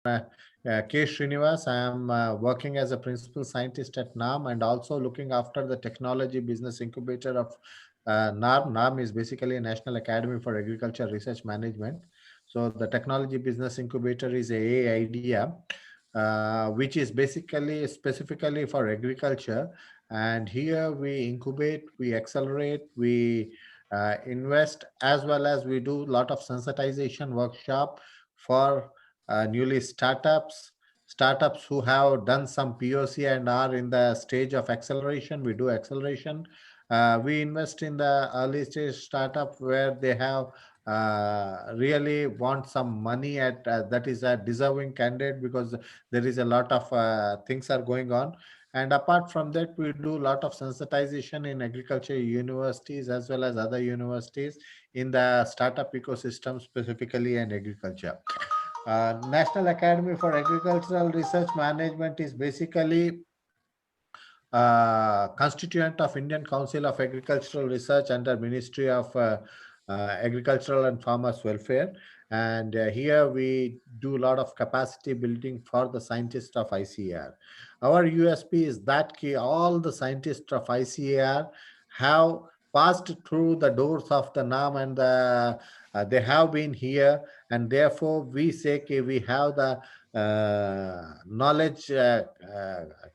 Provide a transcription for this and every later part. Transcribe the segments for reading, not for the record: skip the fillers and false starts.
K. Srinivas. I am working as a principal scientist at NAM and also looking after the technology business incubator of NARM. NARM is basically a National Academy for Agriculture Research Management. So the technology business incubator is a idea, which is basically specifically for agriculture. And here we incubate, we accelerate, we invest, as well as we do a lot of sensitization workshop for newly startups who have done some POC and are in the stage of acceleration. We do acceleration. We invest in the early stage startup where they have really want some money at that is a deserving candidate, because there is a lot of things are going on. And apart from that, we do a lot of sensitization in agriculture universities as well as other universities in the startup ecosystem, specifically in agriculture. National Academy for Agricultural Research Management is basically constituent of Indian Council of Agricultural Research under Ministry of Agricultural and Farmers Welfare. And here we do a lot of capacity building for the scientists of ICAR. Our USP is that all the scientists of ICAR have passed through the doors of the NAM, and they have been here, and therefore we say we have the knowledge,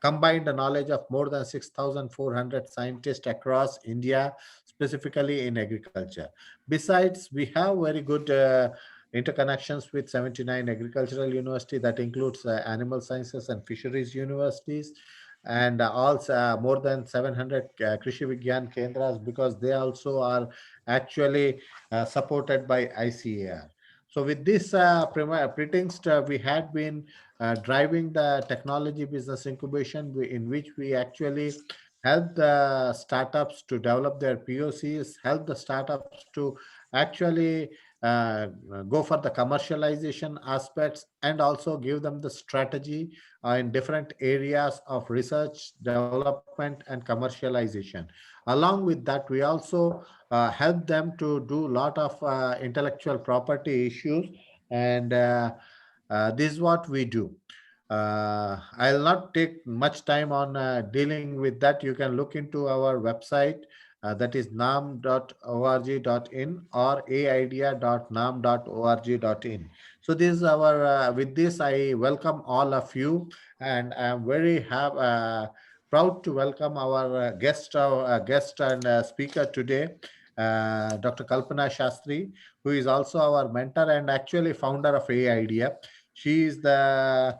combined knowledge of more than 6,400 scientists across India, specifically in agriculture. Besides, we have very good interconnections with 79 agricultural university that includes animal sciences and fisheries universities, and also more than 700 Krishi Vigyan Kendras, because they also are actually supported by ICAR. So with this pretext, we had been driving the technology business incubation, in which we actually help the startups to develop their POCs, help the startups to actually uh, go for the commercialization aspects, and also give them the strategy in different areas of research, development, and commercialization. Along with that, we also help them to do a lot of intellectual property issues, and this is what we do. I'll not take much time on dealing with that. You can look into our website, that is nam.org.in or aidea.nam.org.in. So this is our, with this, I welcome all of you, and I'm very proud to welcome our guest and speaker today, Dr. Kalpana Shastri, who is also our mentor and actually founder of AIDEA. She is the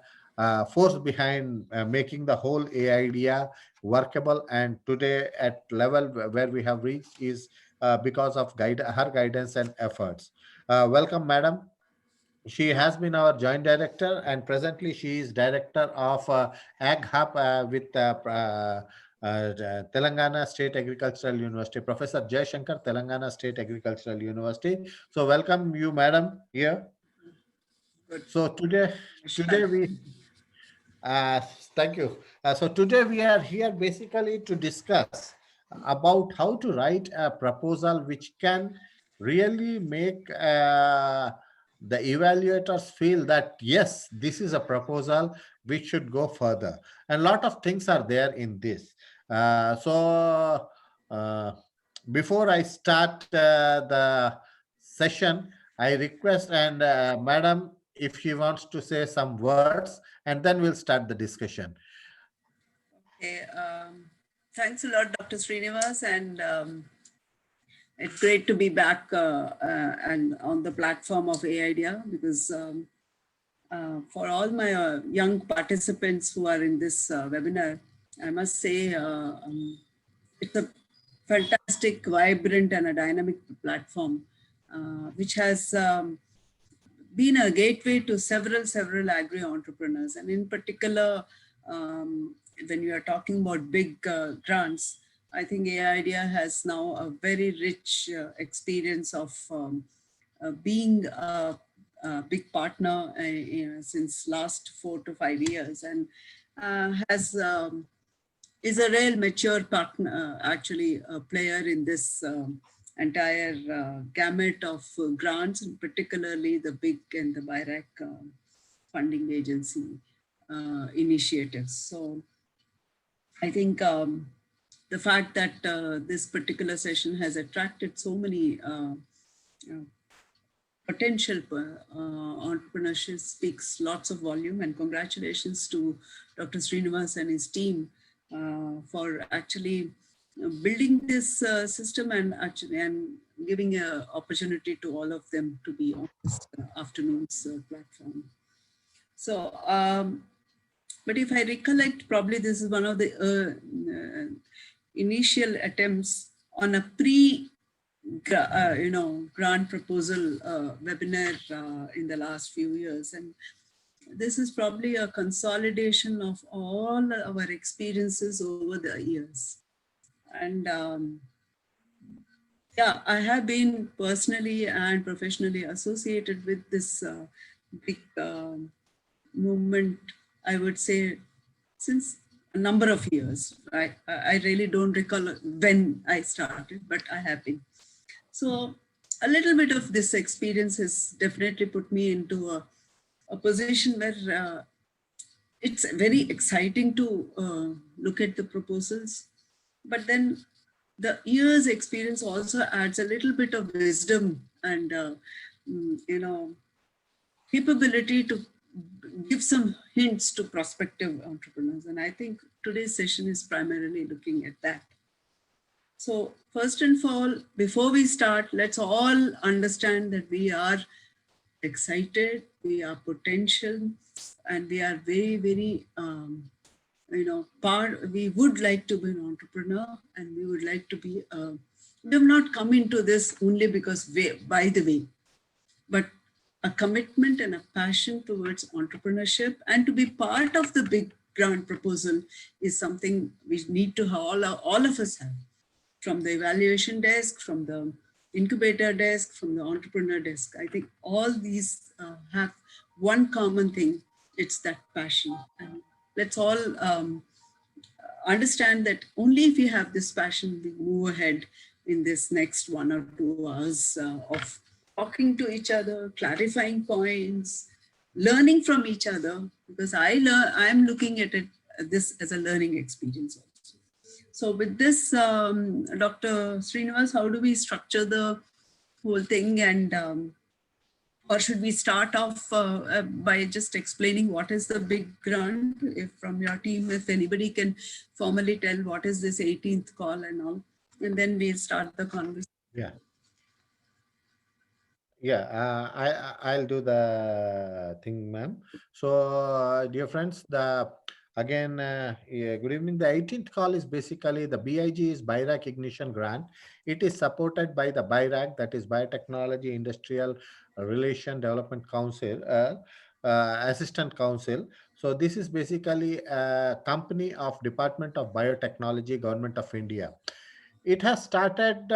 force behind making the whole AIDEA workable, and today at level where we have reached is because of her guidance and efforts. Welcome, madam. She has been our joint director, and presently she is director of Ag Hub with Telangana State Agricultural University, Professor Shankar, Telangana State Agricultural University. So welcome you, madam, here. Good. So today we uh, thank you. So today we are here basically to discuss about how to write a proposal which can really make the evaluators feel that yes, this is a proposal which should go further. And a lot of things are there in this. So before I start the session, I request and Madam, if she wants to say some words, and then we'll start the discussion. Okay. Thanks a lot, Dr. Srinivas, and it's great to be back and on the platform of AIDEA, because for all my young participants who are in this webinar, I must say it's a fantastic, vibrant, and a dynamic platform, which has been a gateway to several agri entrepreneurs. And in particular, when you are talking about big grants, I think AIDEA has now a very rich experience of being a big partner since last 4 to 5 years, and has is a real mature partner, actually a player in this entire gamut of grants, and particularly the big and the BIRAC funding agency initiatives. So I think the fact that this particular session has attracted so many potential entrepreneurship speaks lots of volume, and congratulations to Dr. Srinivas and his team for actually building this system and giving an opportunity to all of them to be on this afternoon's platform. So, but if I recollect, probably this is one of the initial attempts on a grant proposal webinar in the last few years. And this is probably a consolidation of all our experiences over the years. And yeah, I have been personally and professionally associated with this big movement, I would say, since a number of years. I really don't recall when I started, but I have been. So a little bit of this experience has definitely put me into a position where it's very exciting to look at the proposals, but then the year's experience also adds a little bit of wisdom and capability to give some hints to prospective entrepreneurs. And I think today's session is primarily looking at that. So first and all, before we start, let's all understand that we are excited, we are potential, and we are very, very, we would like to be an entrepreneur, and we would like to be, we have not come into this only because by the way, but a commitment and a passion towards entrepreneurship and to be part of the big grant proposal is something we need to have, all of us have. From the evaluation desk, from the incubator desk, from the entrepreneur desk. I think all these have one common thing, it's that passion. And let's all understand that only if we have this passion, we move ahead in this next 1 or 2 hours of talking to each other, clarifying points, learning from each other, because I'm looking at this as a learning experience also. So with this, Dr. Srinivas, how do we structure the whole thing? And or should we start off by just explaining what is the big grant? If from your team, if anybody can formally tell what is this 18th call and all, and then we'll start the conversation. Yeah. Yeah, I'll do the thing, ma'am. So, dear friends, good evening. The 18th call is basically the BIG is BIRAC Ignition Grant. It is supported by the BIRAC, that is Biotechnology Industrial Relation Development Council, Assistant Council. So this is basically a company of Department of Biotechnology, Government of India. It has started.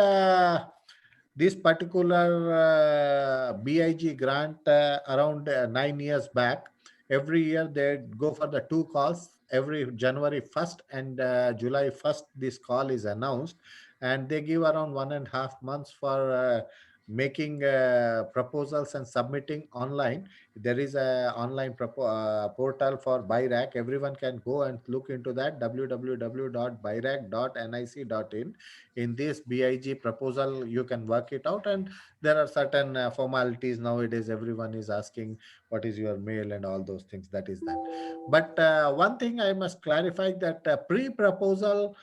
This particular BIG grant around 9 years back. Every year they go for the 2 calls. Every January 1st and July 1st, this call is announced, and they give around 1.5 months for making proposals and submitting online. There is a online portal for BIRAC. Everyone can go and look into that, www.birac.nic.in. In this BIG proposal, you can work it out, and there are certain formalities nowadays. Everyone is asking what is your mail and all those things. That is that. But one thing I must clarify, that pre-proposal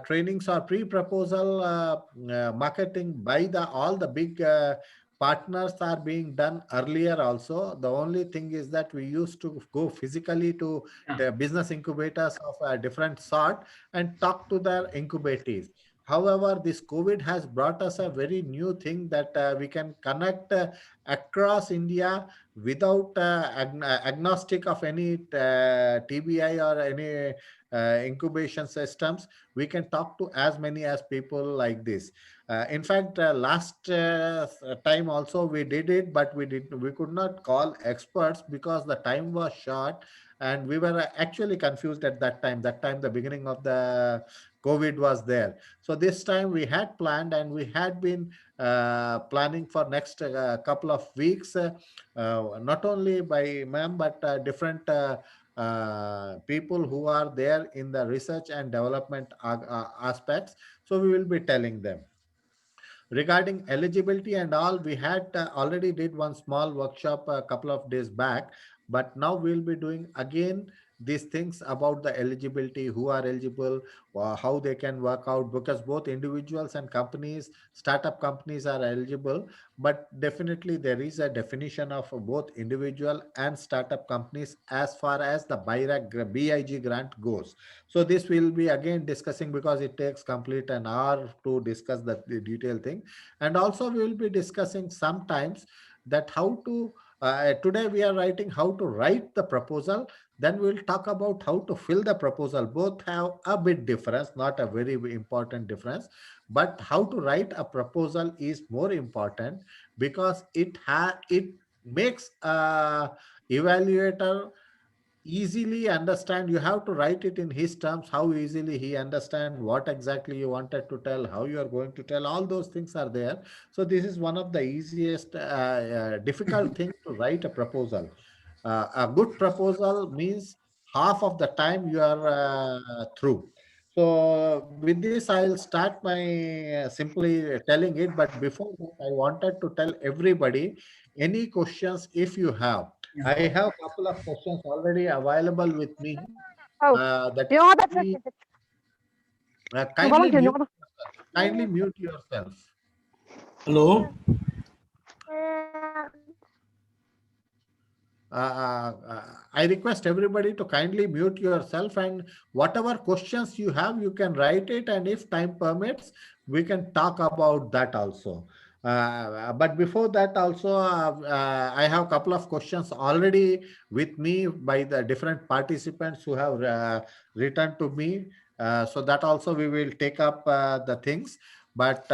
trainings or pre-proposal marketing by all the big partners are being done earlier also. The only thing is that we used to go physically to the business incubators of a different sort and talk to their incubatees. However, this COVID has brought us a very new thing, that we can connect across India without agnostic of any TBI or any incubation systems. We can talk to as many as people like this. In fact, last time also we did it, but we could not call experts because the time was short, and we were actually confused at that time. That time, the beginning of the COVID was there. So this time we had planned, and we had been planning for next couple of weeks, not only by ma'am, but different people who are there in the research and development aspects. So we will be telling them. Regarding eligibility and all, we had already did one small workshop a couple of days back, but now we'll be doing again these things about the eligibility, who are eligible, how they can work out, because both individuals and companies, startup companies are eligible, but definitely there is a definition of both individual and startup companies as far as the BIG grant goes. So this will be again discussing, because it takes complete an hour to discuss the detailed thing. And also we will be discussing sometimes that how to, today we are writing how to write the proposal, then we'll talk about how to fill the proposal. Both have a bit difference, not a very important difference, but how to write a proposal is more important, because it makes a evaluator easily understand. You have to write it in his terms, how easily he understand what exactly you wanted to tell, how you are going to tell, all those things are there. So this is one of the easiest difficult thing to write a proposal. A good proposal means half of the time you are through. So with this I'll start my simply telling it, but before that I wanted to tell everybody, any questions if you have. Yeah. I have a couple of questions already available with me. Oh, That you know what? That's we, Nobody can know. kindly mute yourself. Hello. I request everybody to kindly mute yourself, and whatever questions you have, you can write it, and if time permits, we can talk about that also. But before that also, I have a couple of questions already with me by the different participants who have written to me. So that also we will take up the things. But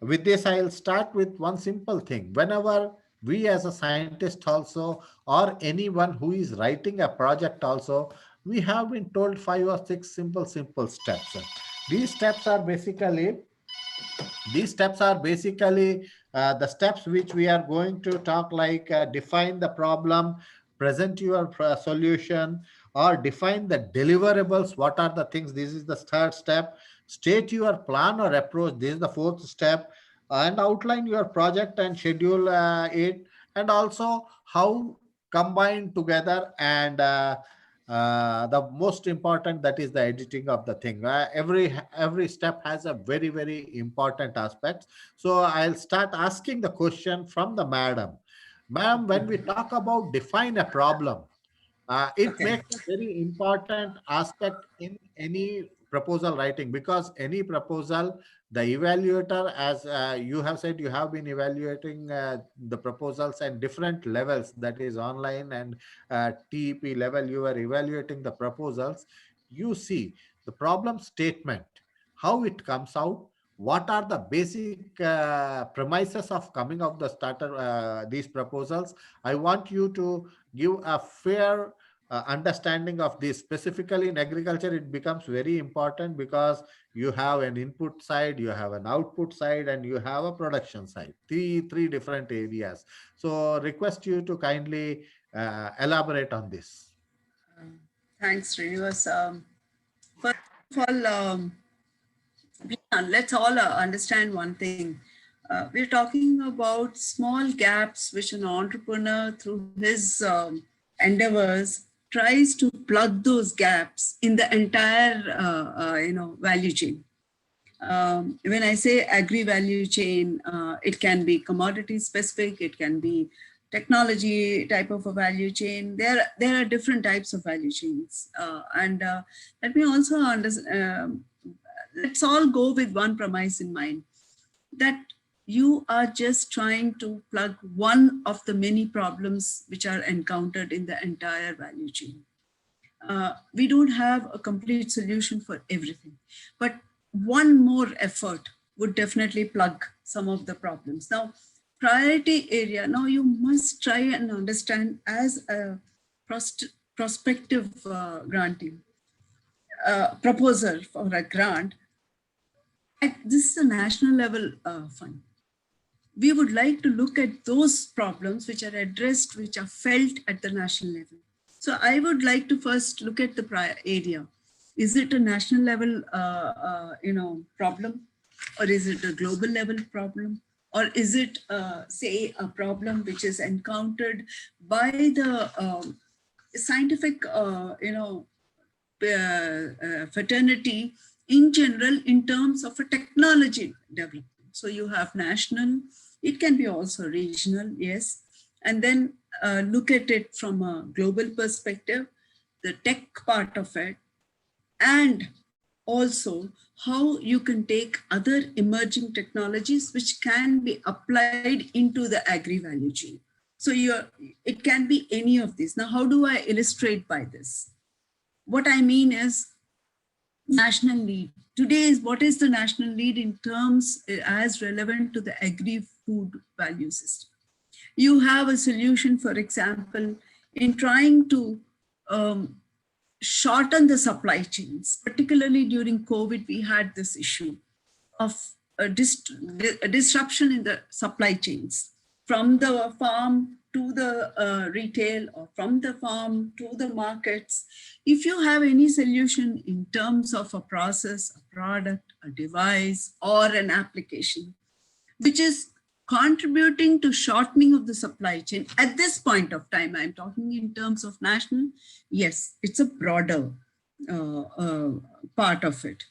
with this, I'll start with one simple thing. Whenever we as a scientist also, or anyone who is writing a project also, we have been told 5 or 6 simple steps. These steps are basically the steps which we are going to talk, like define the problem, present your solution, or define the deliverables, what are the things, this is the third step. State your plan or approach, this is the fourth step. And outline your project and schedule it. And also how combine together. And the most important, that is the editing of the thing. Every step has a very important aspect. So I'll start asking the question from the madam. Ma'am, when we talk about define a problem, it Okay. makes a very important aspect in any proposal writing, because any proposal, the evaluator, as you have said, you have been evaluating the proposals at different levels, that is online and TEP level, you are evaluating the proposals. You see the problem statement, how it comes out, what are the basic premises of coming of the starter these proposals. I want you to give a fair understanding of this. Specifically in agriculture, it becomes very important, because you have an input side, you have an output side, and you have a production side, three different areas. So request you to kindly elaborate on this. Thanks, Srinivas. First of all, let's all understand one thing. We're talking about small gaps which an entrepreneur, through his endeavors, tries to plug those gaps in the entire value chain. When I say agri value chain, it can be commodity specific, it can be technology type of a value chain. There are different types of value chains. Let me also understand, let's all go with one premise in mind, that you are just trying to plug one of the many problems which are encountered in the entire value chain. We don't have a complete solution for everything, but one more effort would definitely plug some of the problems. Now, priority area, now you must try and understand, as a prospective granting proposer for a grant, this is a national level fund. we would like to look at those problems which are addressed, which are felt at the national level. So I would like to first look at the prior area. Is it a national level, problem, or is it a global level problem, or is it, say, a problem which is encountered by the scientific, fraternity in general in terms of a technology development? So you have national, it can be also regional, yes, and then look at it from a global perspective, the tech part of it, and also how you can take other emerging technologies which can be applied into the agri-value chain. So it can be any of these. Now, how do I illustrate by this? What I mean is national lead. Today is what is the national lead in terms as relevant to the agri-food value system. You have a solution, for example, in trying to shorten the supply chains. Particularly during COVID, we had this issue of a disruption in the supply chains from the farm to the retail, or from the farm to the markets. If you have any solution in terms of a process, a product, a device, or an application, which is contributing to shortening of the supply chain at this point of time, I'm talking in terms of national, yes, it's a broader part of it.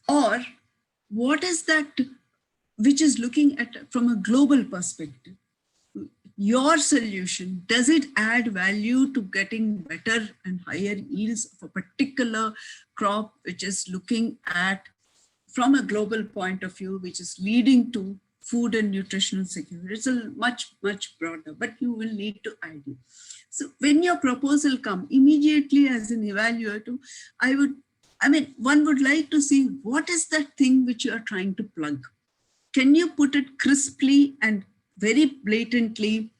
Or what is that which is looking at from a global perspective? Your solution, does it add value to getting better and higher yields of a particular crop, which is looking at from a global point of view, which is leading to food and nutritional security? It's a much, much broader, but you will need to ID. So when your proposal comes, immediately as an evaluator, one would like to see what is that thing which you are trying to plug. Can you put it crisply and very blatantly,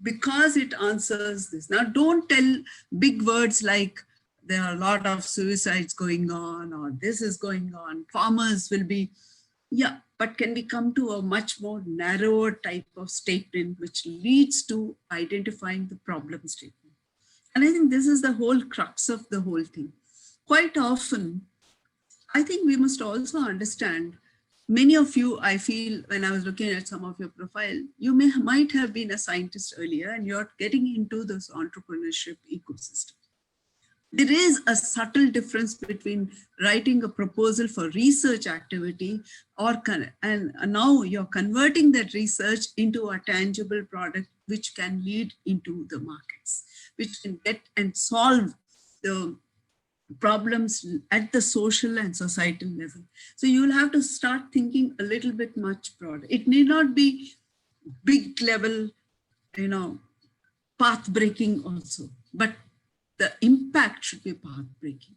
because it answers this? Now, don't tell big words like there are a lot of suicides going on, or this is going on, farmers will be, yeah, but can we come to a much more narrower type of statement which leads to identifying the problem statement? And I think this is the whole crux of the whole thing. Quite often, I think we must also understand, many of you, I feel, when I was looking at some of your profile, you might have been a scientist earlier and you're getting into this entrepreneurship ecosystem. There is a subtle difference between writing a proposal for research activity and now you're converting that research into a tangible product which can lead into the markets, which can get and solve the problems at the social and societal level. So you will have to start thinking a little bit much broader. It need not be big level, path breaking also, but the impact should be path breaking.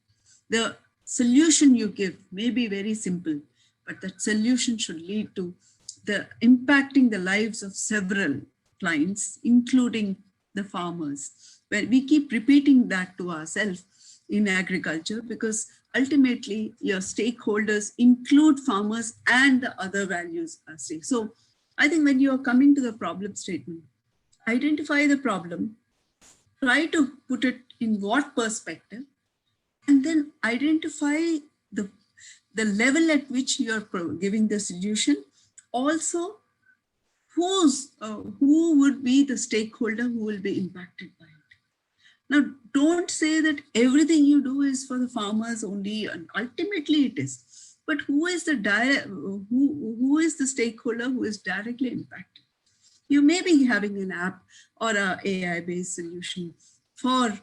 The solution you give may be very simple, but that solution should lead to the impacting the lives of several clients, including the farmers. When we keep repeating that to ourselves in agriculture, because ultimately your stakeholders include farmers and the other values are stake. So I think when you're coming to the problem statement, identify the problem, try to put it in what perspective, and then identify the level at which you're giving the solution. Also, who would be the stakeholder who will be impacted by it. Now, don't say that everything you do is for the farmers only, and ultimately it is. But who is the stakeholder who is directly impacted? You may be having an app or an AI-based solution for,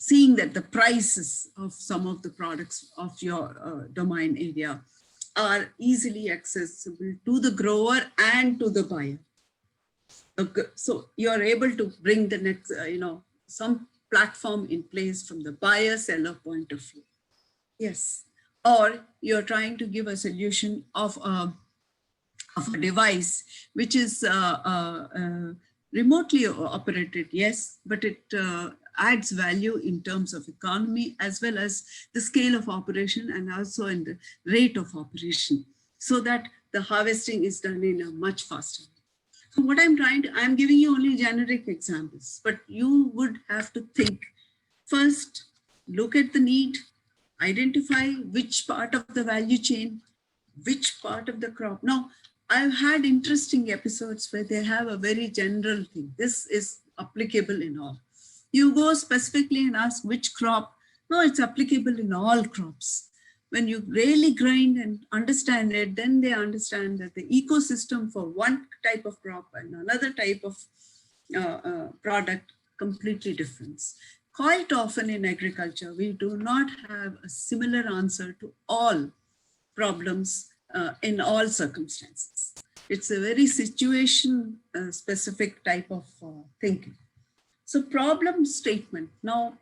seeing that the prices of some of the products of your domain area are easily accessible to the grower and to the buyer. Okay. So you're able to bring the next, some platform in place from the buyer-seller point of view. Yes. Or you're trying to give a solution of a device which is remotely operated, yes, but it adds value in terms of economy as well as the scale of operation and also in the rate of operation, so that the harvesting is done in a much faster way. So what I'm giving you only generic examples, but you would have to think first, look at the need, identify which part of the value chain, which part of the crop. Now, I've had interesting episodes where they have a very general thing. This is applicable in all. You go specifically and ask which crop. No, it's applicable in all crops. When you really grind and understand it, then they understand that the ecosystem for one type of crop and another type of product completely different. Quite often in agriculture, we do not have a similar answer to all problems in all circumstances. It's a very situation specific type of thinking. So problem statement. Now,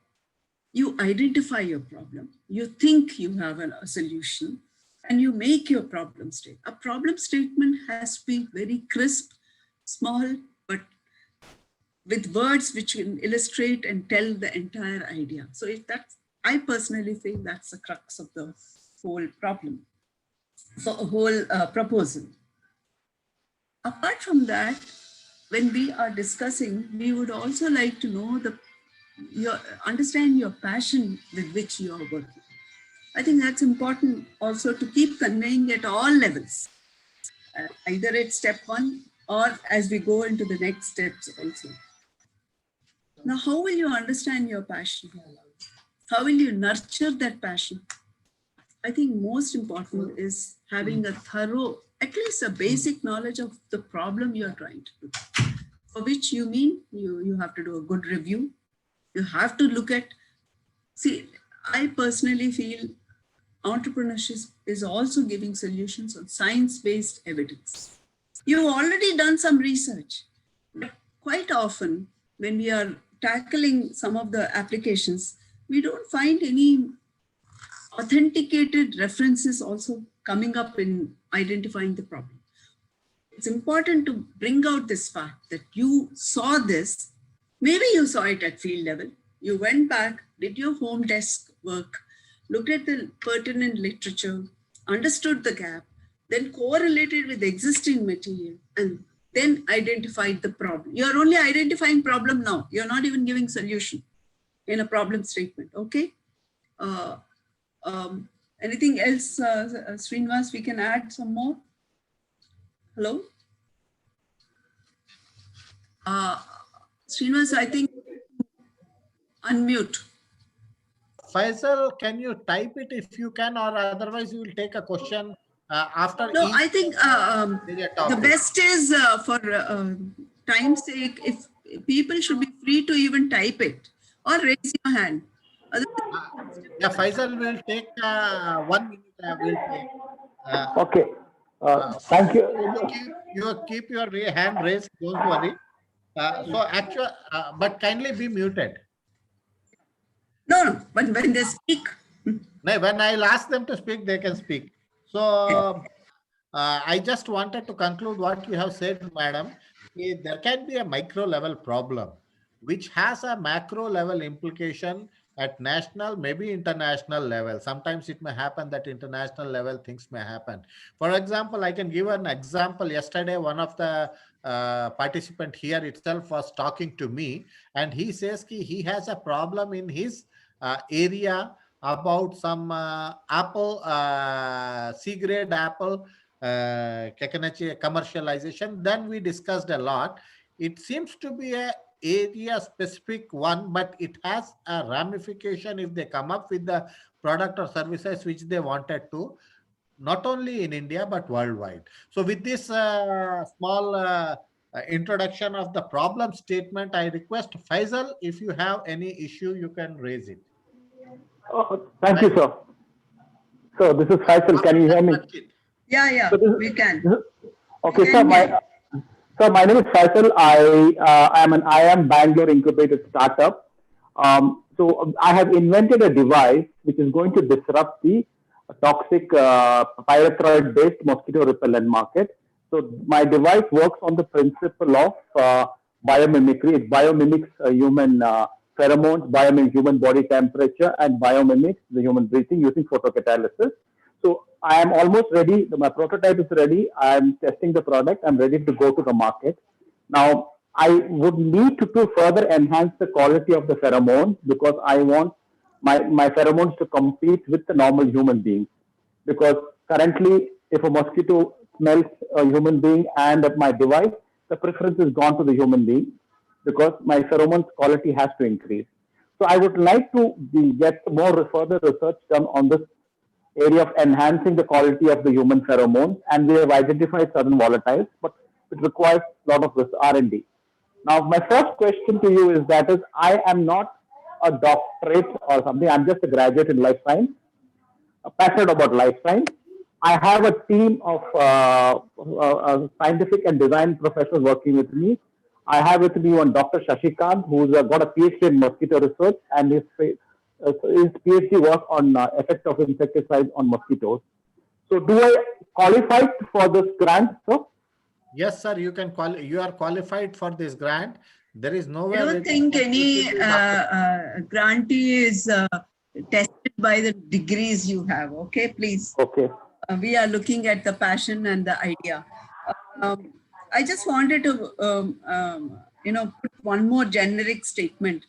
you identify your problem, you think you have a solution, and you make your problem statement. A problem statement has to be very crisp, small, but with words which can illustrate and tell the entire idea. So if that's, I personally feel that's the crux of the whole problem, so a whole proposal. Apart from that, when we are discussing, we would also like to know understand your passion with which you are working. I think that's important also to keep conveying at all levels, either at step one or as we go into the next steps also. Now, how will you understand your passion? How will you nurture that passion? I think most important is having a thorough, at least a basic knowledge of the problem you're trying to do, for which you mean you have to do a good review. You have to look at, see, I personally feel entrepreneurship is also giving solutions on science-based evidence. You've already done some research, but quite often when we are tackling some of the applications, we don't find any authenticated references also coming up in identifying the problem. It's important to bring out this fact that you saw this. Maybe you saw it at field level. You went back, did your home desk work, looked at the pertinent literature, understood the gap, then correlated with existing material, and then identified the problem. You're only identifying problem now. You're not even giving solution in a problem statement, okay? Anything else, Srinivas, we can add some more? Hello? Srinivas, I think unmute. Faisal, can you type it if you can, or otherwise you will take a question after? No, I think the best is for time's sake, if people should be free to even type it or raise your hand. Yeah, Faisal will take 1 minute. Will take. Okay. Thank you. You keep your hand raised. Don't worry. So actually, but kindly be muted. No, but when they speak. No, when I'll ask them to speak, they can speak. So I just wanted to conclude what you have said, madam. There can be a micro level problem which has a macro level implication at national, maybe international level. Sometimes it may happen that international level things may happen. For example, I can give an example. Yesterday, one of the participant here itself was talking to me, and he says he has a problem in his area about some apple, C-grade apple commercialization. Then we discussed a lot. It seems to be a area specific one, but it has a ramification if they come up with the product or services which they wanted to, not only in India but worldwide. So with this small introduction of the problem statement, I request Faisal, if you have any issue, you can raise it. Thank you, sir. So this is Faisal. Can you hear me? Yeah, so we can. Okay, so my name is Faisal. I am Bangalore incubated startup. So I have invented a device which is going to disrupt the toxic pyrethroid-based mosquito repellent market. So my device works on the principle of biomimicry. It biomimics human pheromones, biomimics human body temperature, and biomimics the human breathing using photocatalysis. So I am almost ready. My prototype is ready. I am testing the product. I'm ready to go to the market. Now, I would need to further enhance the quality of the pheromones because I want my pheromones to compete with the normal human beings. Because currently, if a mosquito smells a human being and my device, the preference is gone to the human being because my pheromones quality has to increase. So I would like to get more further research done on this area of enhancing the quality of the human pheromones, and we have identified certain volatiles, but it requires a lot of this R&D. Now, my first question to you is that is I am not a doctorate or something. I'm just a graduate in life science, passionate about life science. I have a team of scientific and design professionals working with me. I have with me one Dr. Shashikant, who's got a PhD in mosquito research, and his PhD work on effect of insecticides on mosquitoes. So, do I qualify for this grant, sir? Yes, sir. You can you are qualified for this grant. There is I nowhere. don't think any grantee is tested by the degrees you have. Okay, please. Okay. We are looking at the passion and the idea. I just wanted to, put one more generic statement.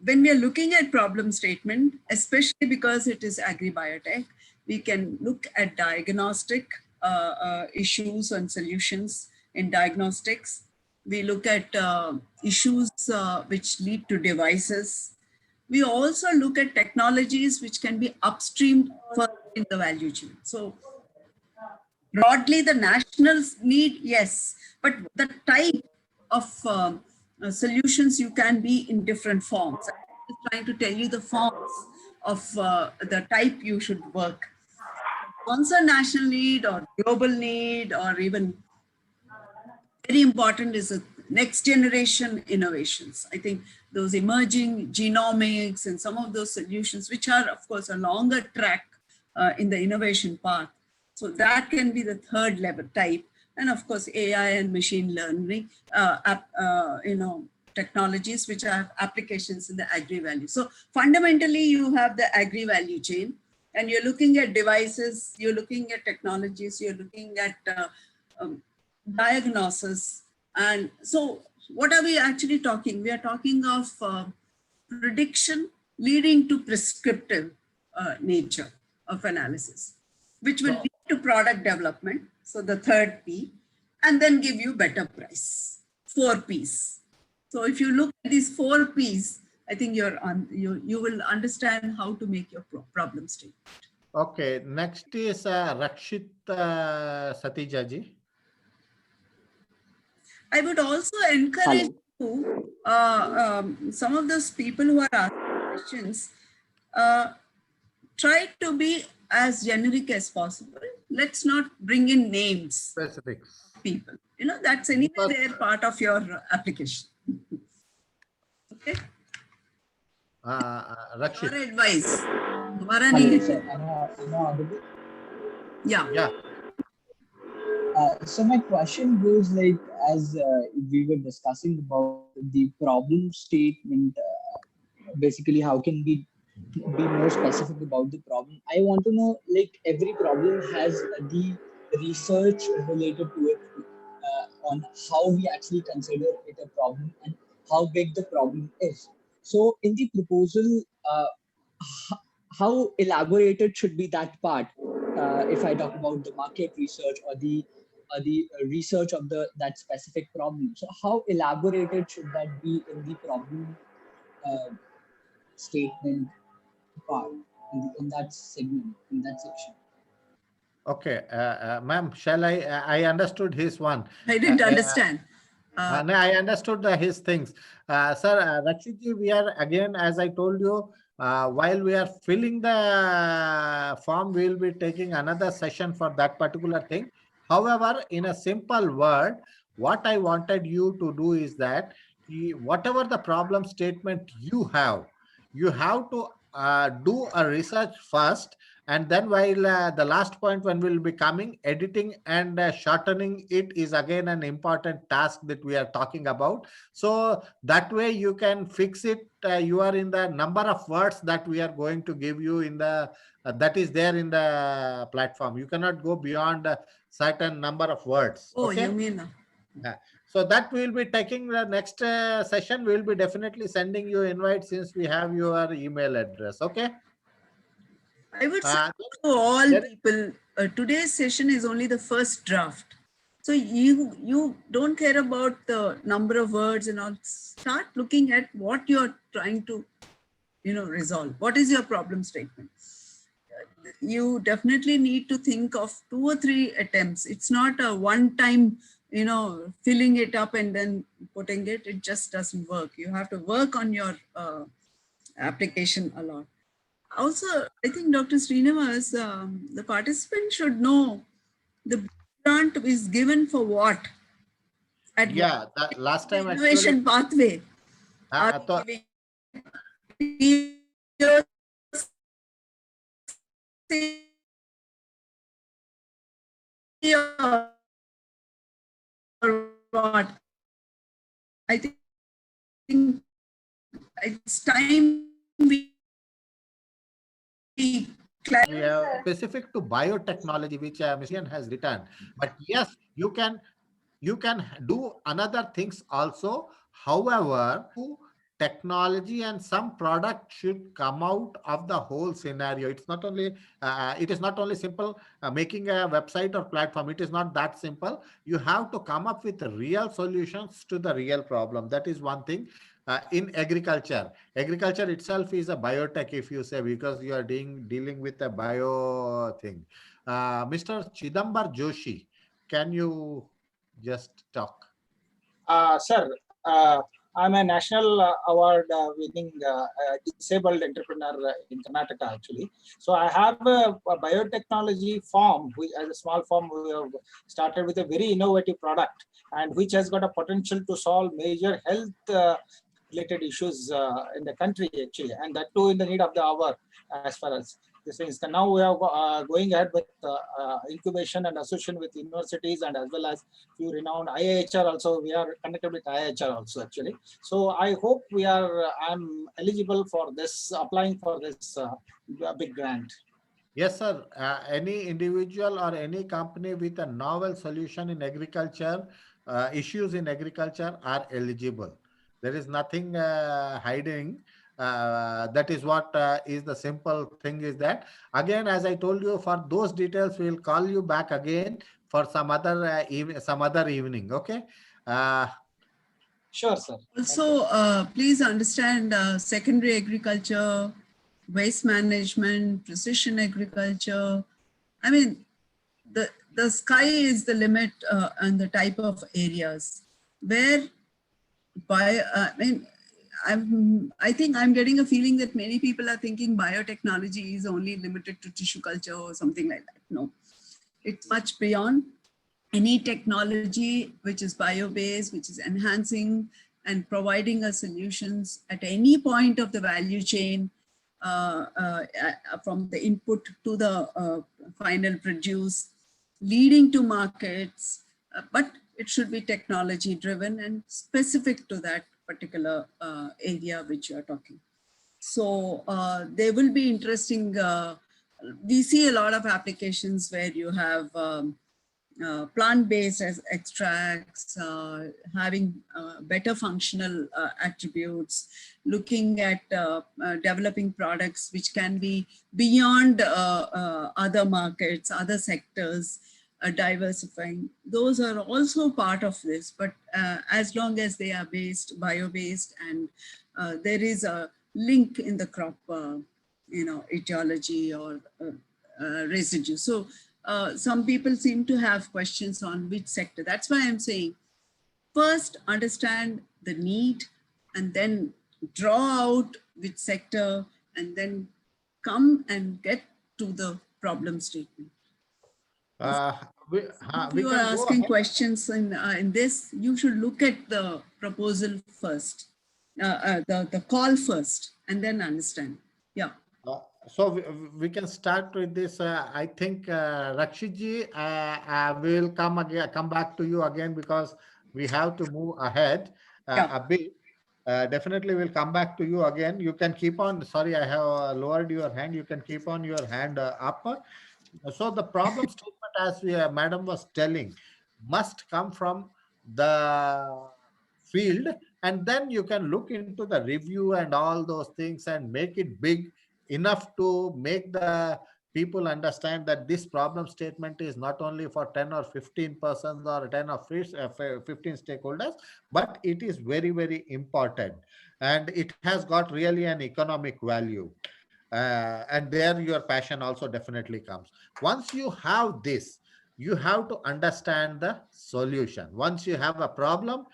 When we are looking at problem statement, especially because it is agribiotech, we can look at diagnostic issues and solutions in diagnostics. We look at issues which lead to devices. We also look at technologies which can be upstreamed further in the value chain. So broadly, the national need, yes, but the type of solutions you can be in different forms. I'm just trying to tell you the forms of the type you should work. Once a national need or global need or even very important is the next generation innovations. I think those emerging genomics and some of those solutions, which are of course a longer track in the innovation path. So that can be the third level type. And of course, AI and machine learning, technologies which have applications in the agri-value. So fundamentally, you have the agri-value chain and you're looking at devices, you're looking at technologies, you're looking at diagnosis. And so what are we actually talking? We are talking of prediction leading to prescriptive nature of analysis, which will lead to product development. So the third P, and then give you better price, 4 Ps. So if you look at these 4 Ps, I think you will understand how to make your problem statement. Okay, next is Rakshit Satijaji. I would also encourage you, some of those people who are asking questions, try to be as generic as possible. Let's not bring in names. Specifics. People. That's anyway they're part of your application. Okay? Rakshit. Your advice. Hello, sir. Am I audible? Yeah. Yeah. So my question goes like, as we were discussing about the problem statement, basically how can we be more specific about the problem? I want to know, like, every problem has the research related to it on how we actually consider it a problem and how big the problem is. So in the proposal, how elaborated should be that part? If I talk about the market research or the research of that specific problem. So how elaborated should that be in the problem statement part in that segment, in that section? Okay, ma'am, shall I understood his one. I didn't understand. No, I understood his things. Sir, Rakshitji, we are again, as I told you, while we are filling the form, we will be taking another session for that particular thing. However, in a simple word, what I wanted you to do is that whatever the problem statement you have to do a research first, And then while the last point when we'll be coming, editing and shortening it is again an important task that we are talking about. So that way you can fix it. You are in the number of words that we are going to give you in the that is there in the platform. You cannot go beyond a certain number of words. Oh, you Okay. mean So that we'll be taking the next session. We'll be definitely sending you invite since we have your email address. Okay. I would say Uh, to all there- people, today's session is only the first draft. So you don't care about the number of words and all. Start looking at what you're trying to, resolve. What is your problem statement? You definitely need to think of 2 or 3 attempts. It's not a one-time, filling it up and then putting it. It just doesn't work. You have to work on your application a lot. Also, I think Dr. Srinivas, the participant should know the grant is given for what? At yeah, that last time actually. innovation pathway. Are I thought- we giving or what? I think it's time we clarify. specific to biotechnology, which Mission has written. But yes, you can do another things also. However, technology and some product should come out of the whole scenario. It's not only it is not only simple making a website or platform. It is not that simple. You have to come up with real solutions to the real problem. That is one thing. In agriculture itself is a biotech, if you say, because you are dealing with a bio thing. Mr. Chidambar Joshi, can you just talk? Sir, I'm a national award winning disabled entrepreneur in Karnataka, actually. So I have a biotechnology farm, which as a small farm, we have started with a very innovative product and which has got a potential to solve major health related issues in the country, actually, and that too in the need of the hour as far as this is. Now we are going ahead with incubation and association with universities and as well as few renowned IIHR also. We are connected with IIHR also, actually. So I hope I'm eligible for this, applying for this big grant. Yes, sir. Any individual or any company with a novel solution in agriculture, issues in agriculture are eligible. There is nothing hiding. That is what is the simple thing is that. Again, as I told you, for those details, we'll call you back again for some other evening. Okay. Sure, sir. Also, please understand secondary agriculture, waste management, precision agriculture. I mean, the sky is the limit on the type of areas where I think I'm getting a feeling that many people are thinking biotechnology is only limited to tissue culture or something like that. No, it's much beyond. Any technology which is bio-based, which is enhancing and providing us solutions at any point of the value chain, from the input to the final produce, leading to markets, but it should be technology driven and specific to that particular area which you are talking. So there will be interesting, we see a lot of applications where you have plant-based as extracts, having better functional attributes, looking at developing products which can be beyond other markets, other sectors, diversifying. Those are also part of this, but as long as they are bio-based, and there is a link in the crop, etiology or residue. So some people seem to have questions on which sector. That's why I'm saying, first understand the need and then draw out which sector and then come and get to the problem statement. We If you can are go asking ahead. questions in this, you should look at the proposal first, the call first, and then understand. Yeah. So we can start with this. I think Rakshitji will come back to you again because we have to move ahead Yeah. a bit. Definitely, we'll come back to you again. You can keep on. Sorry, I have lowered your hand. You can keep on your hand up. So the problem statement, as Madam was telling, must come from the field, and then you can look into the review and all those things and make it big enough to make the people understand that this problem statement is not only for 10 or 15 persons or 10 or 15 stakeholders, but it is very, very important. And it has got really an economic value. And there your passion also definitely comes. Once you have this, you have to understand the solution. Once you have a problem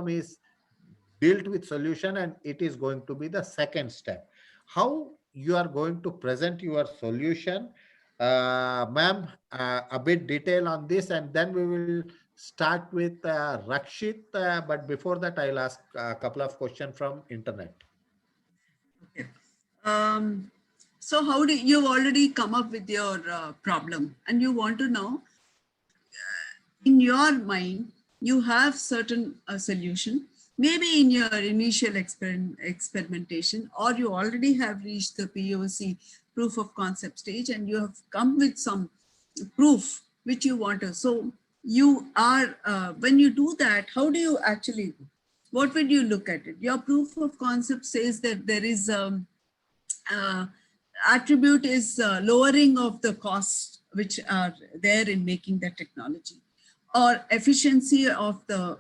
is built with solution, and it is going to be the second step. How you are going to present your solution, ma'am, a bit detail on this, and then we will start with Rakshit. But before that, I'll ask a couple of questions from internet. Okay. So how do you've already come up with your problem, and you want to know in your mind you have certain solution, maybe in your initial experimentation, or you already have reached the POC, proof of concept stage, and you have come with some proof which you want to. So you are when you do that, how do you actually, what would you look at it? Your proof of concept says that there is attribute is lowering of the costs which are there in making the technology, or efficiency of the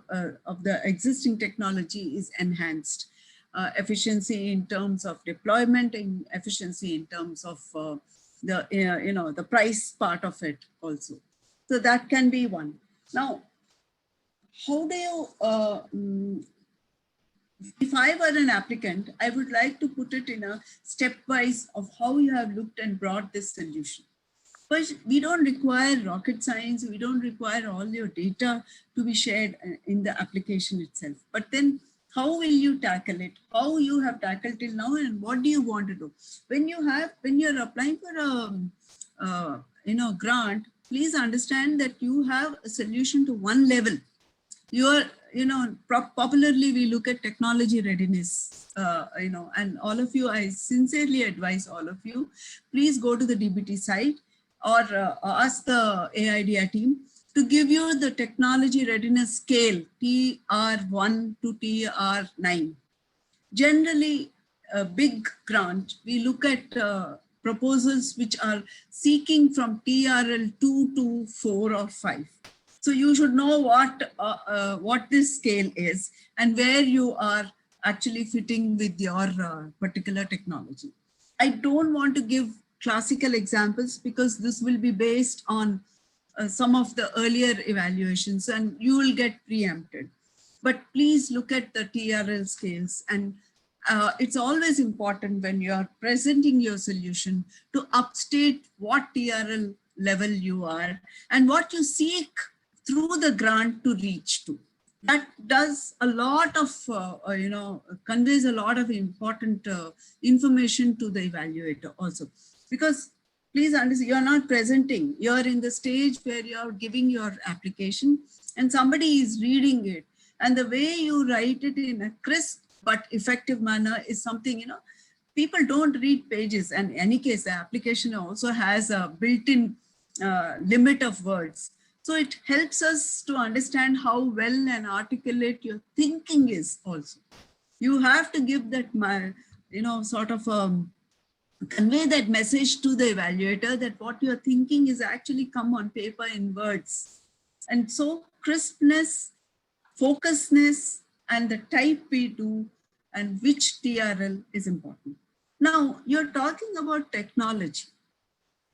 existing technology is enhanced. Efficiency in terms of deployment, and efficiency in terms of the price part of it also. So that can be one. Now, how do you if I were an applicant, I would like to put it in a stepwise of how you have looked and brought this solution. But we don't require rocket science. We don't require all your data to be shared in the application itself. But then how will you tackle it? How you have tackled till now, and what do you want to do? When you're applying for a grant, please understand that you have a solution to one level. Popularly we look at technology readiness, and all of you, I sincerely advise all of you, please go to the DBT site or ask the AIDEA team to give you the technology readiness scale, TR1 to TR9. Generally, a big grant, we look at proposals which are seeking from TRL 2 to 4 or 5. So you should know what this scale is and where you are actually fitting with your particular technology. I don't want to give classical examples because this will be based on some of the earlier evaluations and you will get preempted. But please look at the TRL scales, and it's always important when you are presenting your solution to upstate what TRL level you are and what you seek through the grant to reach to. That does a lot of, conveys a lot of important information to the evaluator also. Because please understand, you're not presenting, you're in the stage where you're giving your application and somebody is reading it. And the way you write it in a crisp but effective manner is something, people don't read pages. And in any case, the application also has a built-in limit of words. So it helps us to understand how well and articulate your thinking is also. You have to give that, convey that message to the evaluator that what you're thinking is actually come on paper in words. And so crispness, focusedness, and the type we do and which TRL is important. Now, you're talking about technology.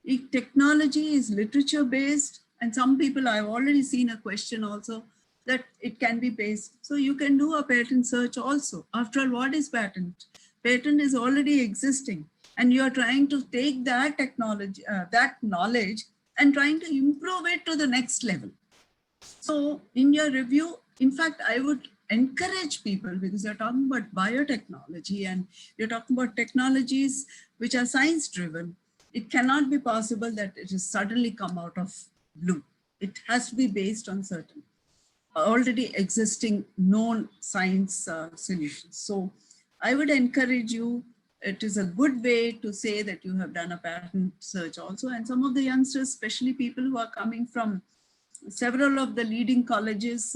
If technology is literature based, and some people, I've already seen a question also that it can be based. So you can do a patent search also. After all, what is patent? Patent is already existing. And you're trying to take that technology, that knowledge, and trying to improve it to the next level. So in your review, in fact, I would encourage people, because you're talking about biotechnology and you're talking about technologies which are science driven. It cannot be possible that it has suddenly come out of blue. It has to be based on certain already existing known science solutions. So I would encourage you, it is a good way to say that you have done a patent search also. And some of the youngsters, especially people who are coming from several of the leading colleges,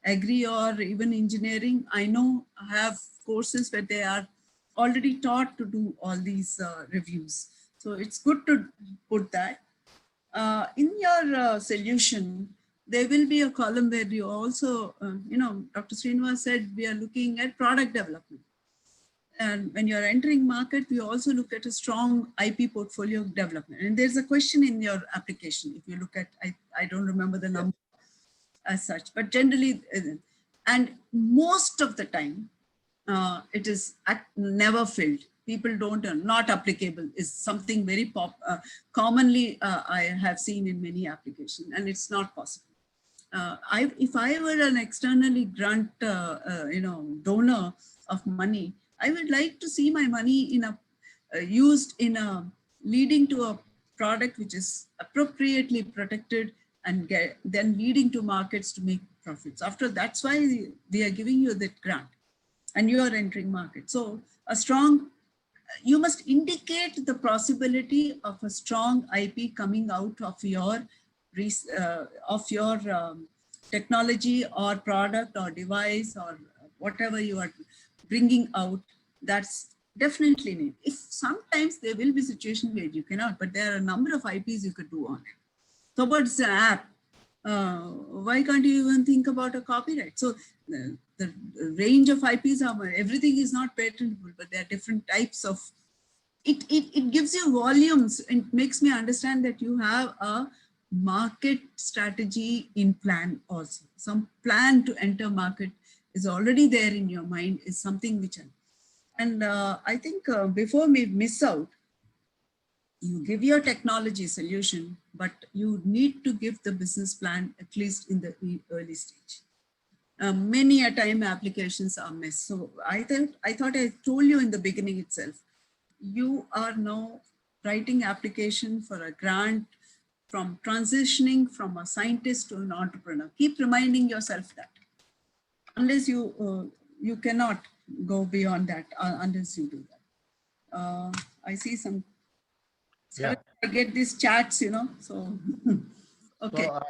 agri or even engineering, I know have courses where they are already taught to do all these reviews. So it's good to put that. In your solution, there will be a column where you also, Dr. Srinivas said we are looking at product development. And when you're entering market, we also look at a strong IP portfolio development. And there's a question in your application. If you look at, I don't remember the number as such, but generally, and most of the time, it is never filled. People don't, not applicable is something very commonly I have seen in many applications, and it's not possible. If I were an externally grant, donor of money, I would like to see my money in a used in a leading to a product which is appropriately protected and then leading to markets to make profits. After that's why we are giving you that grant, and you are entering market. So a strong, you must indicate the possibility of a strong IP coming out of your technology or product or device or whatever you are bringing out. That's definitely need. If sometimes there will be situation where you cannot, but there are a number of IPs you could do on it. So what's an app? Why can't you even think about a copyright? So the range of IPs are, everything is not patentable, but there are different types of, it gives you volumes and makes me understand that you have a market strategy in plan also. Some plan to enter market is already there in your mind, is something which, and I think before we miss out, you give your technology solution, but you need to give the business plan at least in the early stage. Many a time applications are missed. So I thought I told you in the beginning itself, you are now writing application for a grant from transitioning from a scientist to an entrepreneur. Keep reminding yourself that. Unless you cannot go beyond that unless you do that. I see some, Yeah. I get these chats, so, okay. So,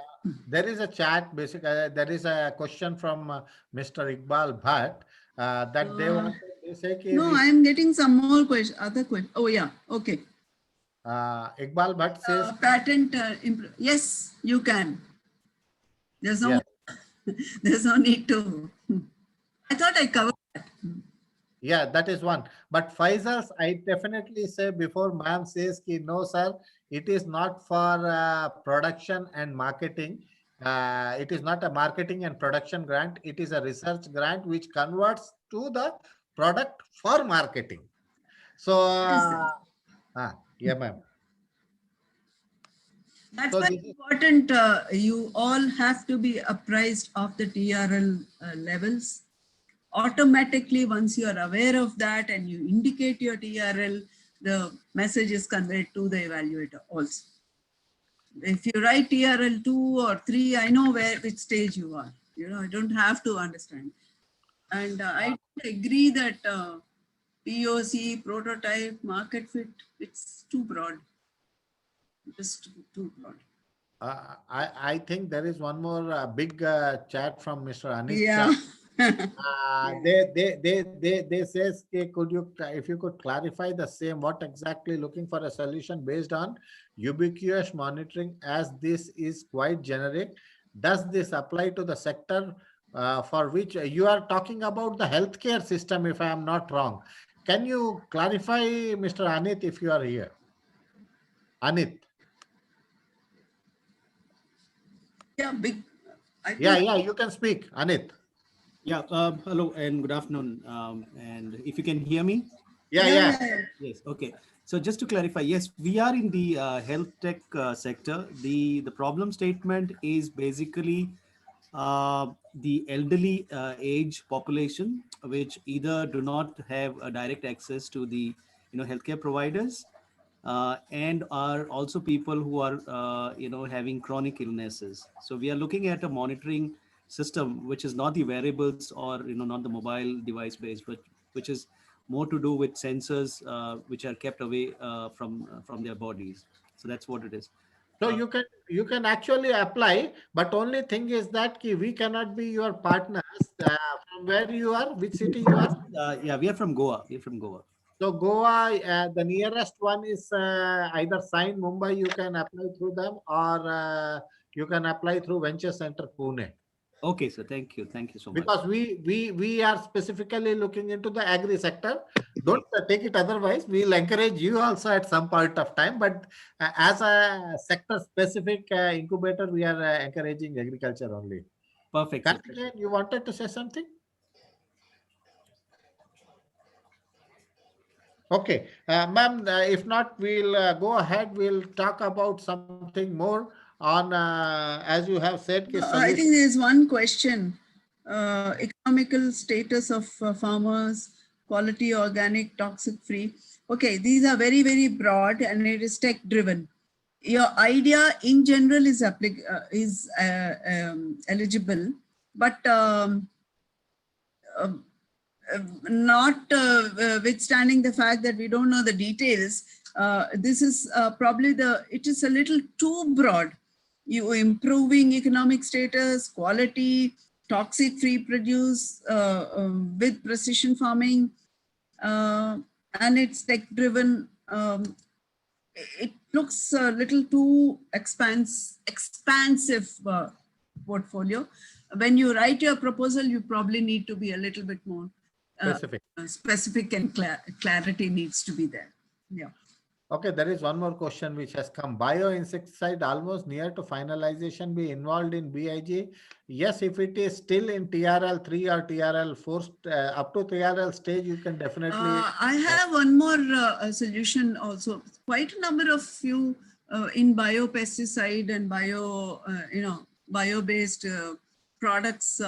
there is a chat, basically, there is a question from Mr. Iqbal Bhatt that they want to say. No, I am getting some more other questions. Oh yeah, okay. Iqbal Bhatt says, Patent, yes, you can. There's no, yeah. there's no need to. I thought I covered that. Yeah, that is one. But Pfizer's, I definitely say before ma'am says, no, sir, it is not for production and marketing. It is not a marketing and production grant. It is a research grant which converts to the product for marketing. So, yeah, ma'am. That's So very important. You all have to be apprised of the TRL levels. Automatically, once you are aware of that and you indicate your TRL, the message is conveyed to the evaluator also. If you write TRL 2 or 3, I know which stage you are. I don't have to understand. And I agree that POC, prototype, market fit, it's too broad. Just too broad. I think there is one more big chat from Mr. Anish. Yeah. They says, could you, if you could clarify the same, what exactly looking for a solution based on ubiquitous monitoring, as this is quite generic. Does this apply to the sector for which you are talking about, the healthcare system, if I am not wrong? Can you clarify, Mr. Anit, if you are here? Anit. Yeah, big. Yeah, you can speak, Anit. Yeah, hello and good afternoon. And if you can hear me? Yeah. Yes, okay. So just to clarify, yes, we are in the health tech sector. The problem statement is basically the elderly age population, which either do not have a direct access to the healthcare providers, and are also people who are having chronic illnesses. So we are looking at a monitoring system which is not the wearables or not the mobile device based, but which is more to do with sensors which are kept away from their bodies. So that's what it is. So Uh, you can actually apply, but only thing is that we cannot be your partners. From where you are, which city you are? yeah, we are from Goa. We are from Goa. So Goa, the nearest one is either Sign Mumbai. You can apply through them, or you can apply through Venture Center Pune. Okay, sir. Thank you. Thank you so much. Because we are specifically looking into the agri sector. Don't take it otherwise. We'll encourage you also at some point of time, but as a sector specific incubator, we are encouraging agriculture only. Perfect, sir. Karthikeyan, you wanted to say something? Okay, ma'am, if not, we'll go ahead. We'll talk about something more on, as you have said, I think there's one question. Economical status of farmers, quality organic, toxic free. Okay, these are very, very broad and it is tech driven. Your idea in general is eligible, but not withstanding the fact that we don't know the details, this is probably it is a little too broad. You improving economic status, quality, toxic free produce with precision farming, and it's tech driven. It looks a little too expansive portfolio. When you write your proposal, you probably need to be a little bit more specific and clarity needs to be there. Yeah. Okay, there is one more question which has come. Bioinsecticide almost near to finalization be involved in BIG? Yes, if it is still in TRL 3 or TRL 4, up to TRL stage, you can definitely. I have one more solution also. Quite a number of you in biopesticide and bio-based products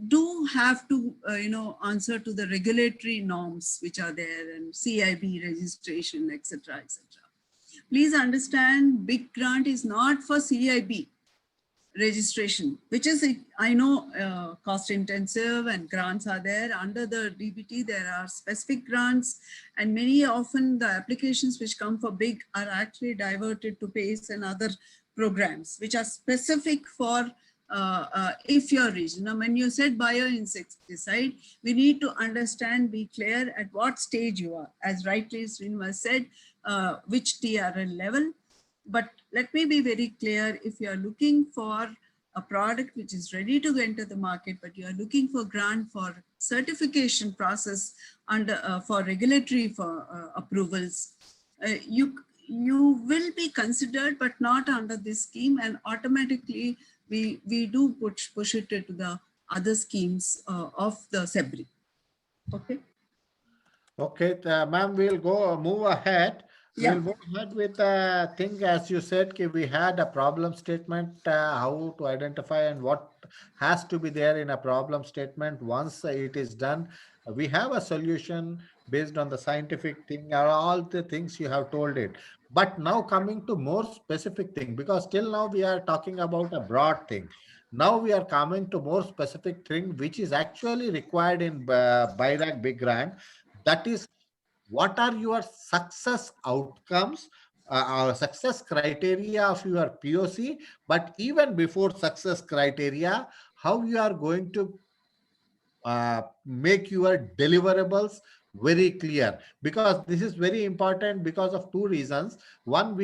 do have to, answer to the regulatory norms which are there and CIB registration, etc., etc. Please understand, big grant is not for CIB registration, which is, I know, cost intensive and grants are there. Under the DBT, there are specific grants, and many often the applications which come for big are actually diverted to PACE and other programs, which are specific for if your region. Now, when you said bioinsecticide, we need to understand, be clear at what stage you are. As rightly Srinivas said, which TRL level. But let me be very clear, if you are looking for a product which is ready to enter the market, but you are looking for grant for certification process under for regulatory approvals, you will be considered, but not under this scheme, and automatically we do push it to the other schemes of the SEBRI. Okay. Okay, ma'am, we'll move ahead. Yeah. We'll move ahead with the thing, as you said, we had a problem statement, how to identify and what has to be there in a problem statement. Once it is done, we have a solution based on the scientific thing, all the things you have told it. But now coming to more specific thing, because till now we are talking about a broad thing. Now we are coming to more specific thing, which is actually required in BIRAC Big Grant. That is, what are your success outcomes, success criteria of your POC, but even before success criteria, how you are going to make your deliverables very clear, because this is very important because of two reasons. One,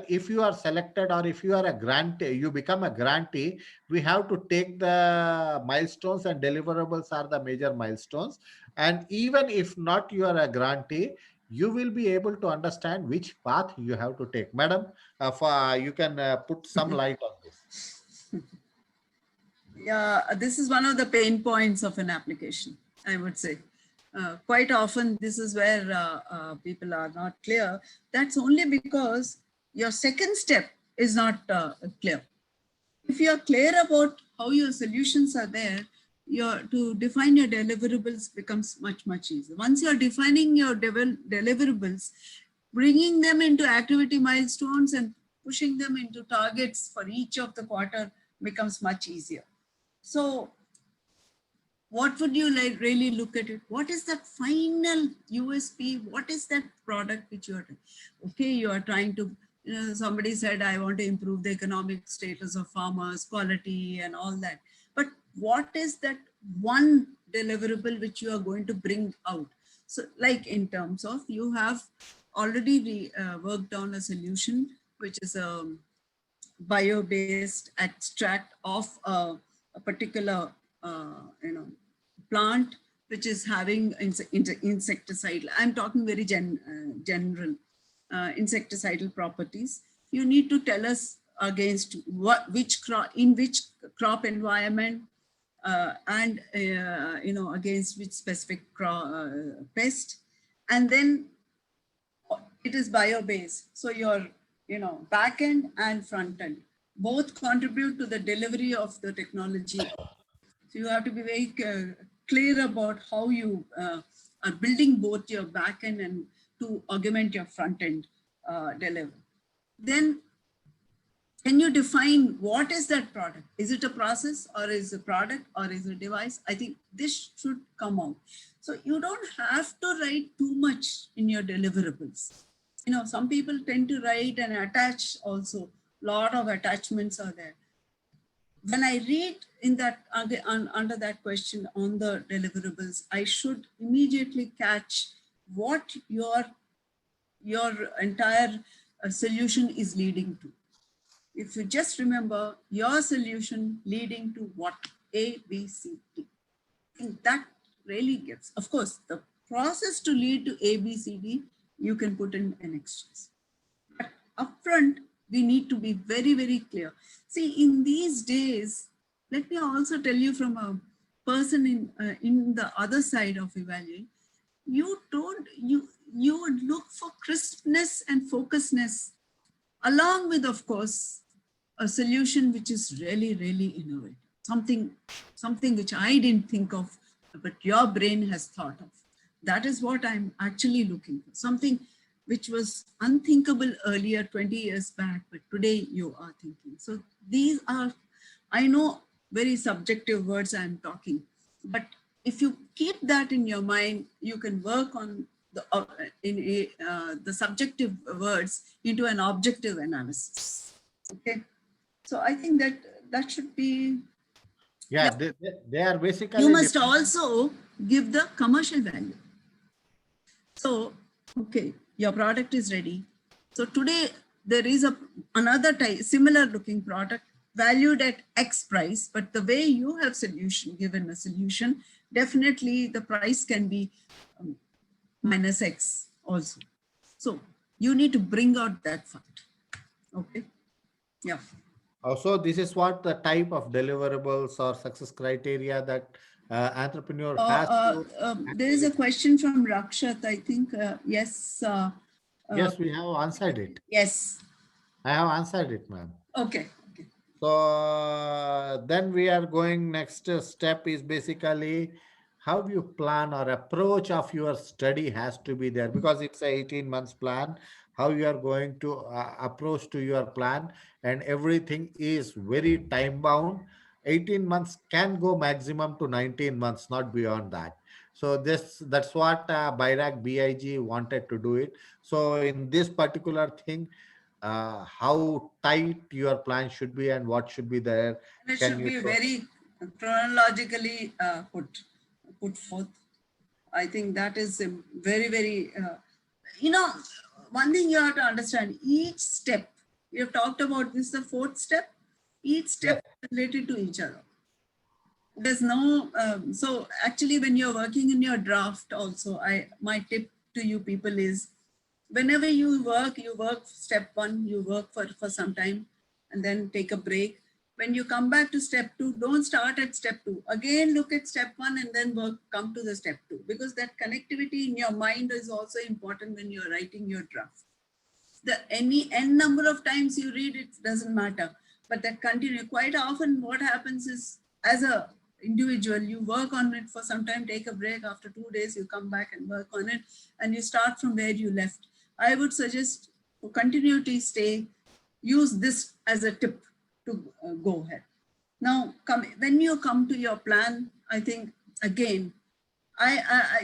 if you are selected or if you are a grantee, you become a grantee, we have to take the milestones, and deliverables are the major milestones. And even if not you are a grantee, you will be able to understand which path you have to take. Madam, you can put some light on this. Yeah, this is one of the pain points of an application, I would say. Quite often, this is where people are not clear. That's only because your second step is not clear. If you're clear about how your solutions are there, to define your deliverables becomes much easier. Once you're defining your deliverables, bringing them into activity milestones and pushing them into targets for each of the quarter becomes much easier. So what would you like really look at it? What is that final USP? What is that product which you are, okay, you are trying to, somebody said, I want to improve the economic status of farmers, quality and all that. But what is that one deliverable which you are going to bring out? So like in terms of, you have already worked on a solution, which is a bio-based extract of a particular, plant, which is having insecticidal. I'm talking very general insecticidal properties. You need to tell us against which crop, in which crop environment, and against which specific pest, and then it is bio-based. So your back end and front end both contribute to the delivery of the technology. So you have to be very clear about how you are building both your back end and to augment your front end delivery. Then can you define what is that product? Is it a process, or is it a product, or is it a device? I think this should come out. So you don't have to write too much in your deliverables. Some people tend to write and attach also. A lot of attachments are there. When I read in that under that question on the deliverables, I should immediately catch what your entire solution is leading to. If you just remember your solution leading to what? A, B, C, D. I think that really gives, of course, the process to lead to A, B, C, D, you can put in an extras. But upfront, we need to be very, very clear. See, in these days, let me also tell you from a person in the other side of evaluating, you would look for crispness and focusedness, along with, of course, a solution which is really, really innovative. Something which I didn't think of, but your brain has thought of. That is what I'm actually looking for. Something which was unthinkable earlier, 20 years back, but today you are thinking. So these are, I know, very subjective words I'm talking, but if you keep that in your mind, you can work on the subjective words into an objective analysis. Okay, so I think that should be. Yeah, they are basically. You must also give the commercial value. So, okay, your product is ready. So today there is another similar looking product valued at X price, but the way you have given a solution, definitely the price can be minus X also. So you need to bring out that fact. Okay. Yeah. Also, this is what the type of deliverables or success criteria that entrepreneur has to. There is a question from Rakshat, I think. Yes. Yes, we have answered it. Yes. I have answered it, ma'am. Okay. So then we are going, next step is basically how you plan or approach of your study has to be there, because it's a 18 months plan, how you are going to approach to your plan, and everything is very time bound. 18 months can go maximum to 19 months, not beyond that. So that's what BIRAC BIG wanted to do it. So in this particular thing, how tight your plan should be and what should be there. And it should be very chronologically put forth. I think that is very, very, one thing you have to understand, each step, we have talked about this, the fourth step, each step is related to each other. There's no, so actually when you're working in your draft also, my tip to you people is, whenever you work step one, you work for some time and then take a break. When you come back to step two, don't start at step two. Again, look at step one and then come to the step two, because that connectivity in your mind is also important when you're writing your draft. Any n number of times you read it doesn't matter. but that continue. Quite often what happens is, as a individual, you work on it for some time, take a break, after 2 days you come back and work on it, and you start from where you left. I would suggest for continuity stay, use this as a tip to go ahead. Now, when you come to your plan, I think, again,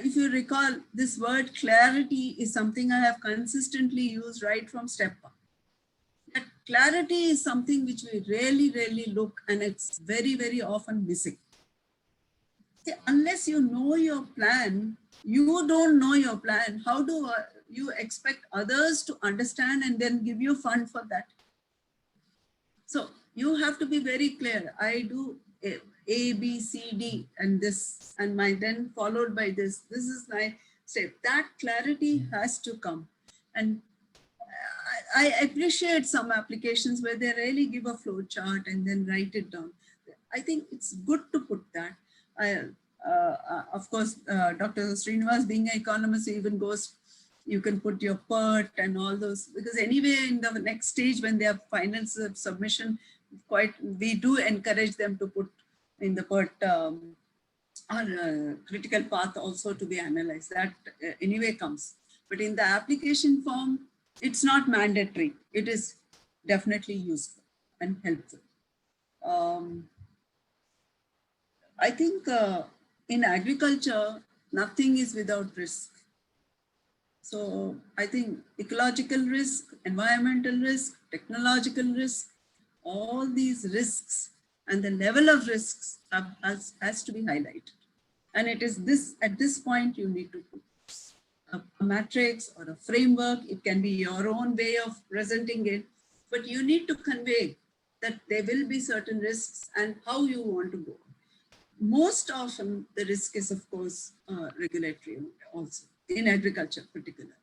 if you recall, this word clarity is something I have consistently used right from step one. That clarity is something which we really look, and it's very, very often missing. See, unless you know your plan, you don't know your plan. How do you expect others to understand and then give you fund for that? So you have to be very clear. I do A, B, C, D, and this, and then followed by this. This is my step. That clarity has to come. And I appreciate some applications where they really give a flow chart and then write it down. I think it's good to put that. Of course, Dr. Srinivas, being an economist, even goes, you can put your PERT and all those, because anyway, in the next stage, when they have final submission, we do encourage them to put in the PERT critical path also to be analyzed. That anyway comes. But in the application form, it's not mandatory. It is definitely useful and helpful. I think in agriculture, nothing is without risk. So I think ecological risk, environmental risk, technological risk, all these risks and the level of risks has to be highlighted. And it is this, at this point, you need to put a matrix or a framework. It can be your own way of presenting it, but you need to convey that there will be certain risks and how you want to go. Most often the risk is, of course, regulatory also, in agriculture particularly.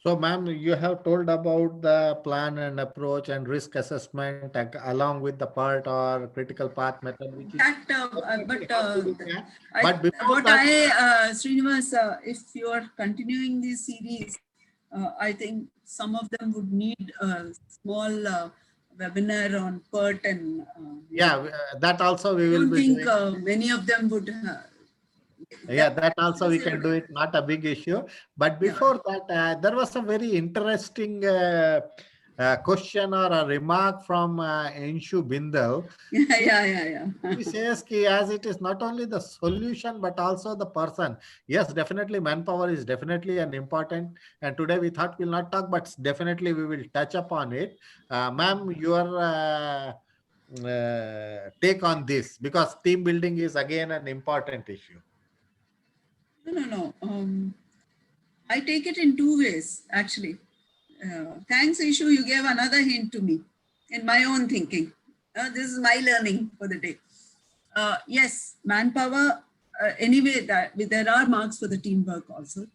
So, ma'am, you have told about the plan and approach and risk assessment along with the PERT or critical path method. Which is Srinivas, if you are continuing this series, I think some of them would need a small webinar on PERT and that also we I will don't be think many of them would that also we can do it, not a big issue. But before that, there was a very interesting question or a remark from Enshu Bindal. He says as it is not only the solution but also the person. Yes, definitely manpower is definitely an important, and today we thought we'll not talk, but definitely we will touch upon it. Ma'am, your take on this, because team building is again an important issue. No. I take it in two ways, actually. Thanks, Ishu, you gave another hint to me in my own thinking. This is my learning for the day. Yes, manpower, anyway, there are marks for the teamwork also,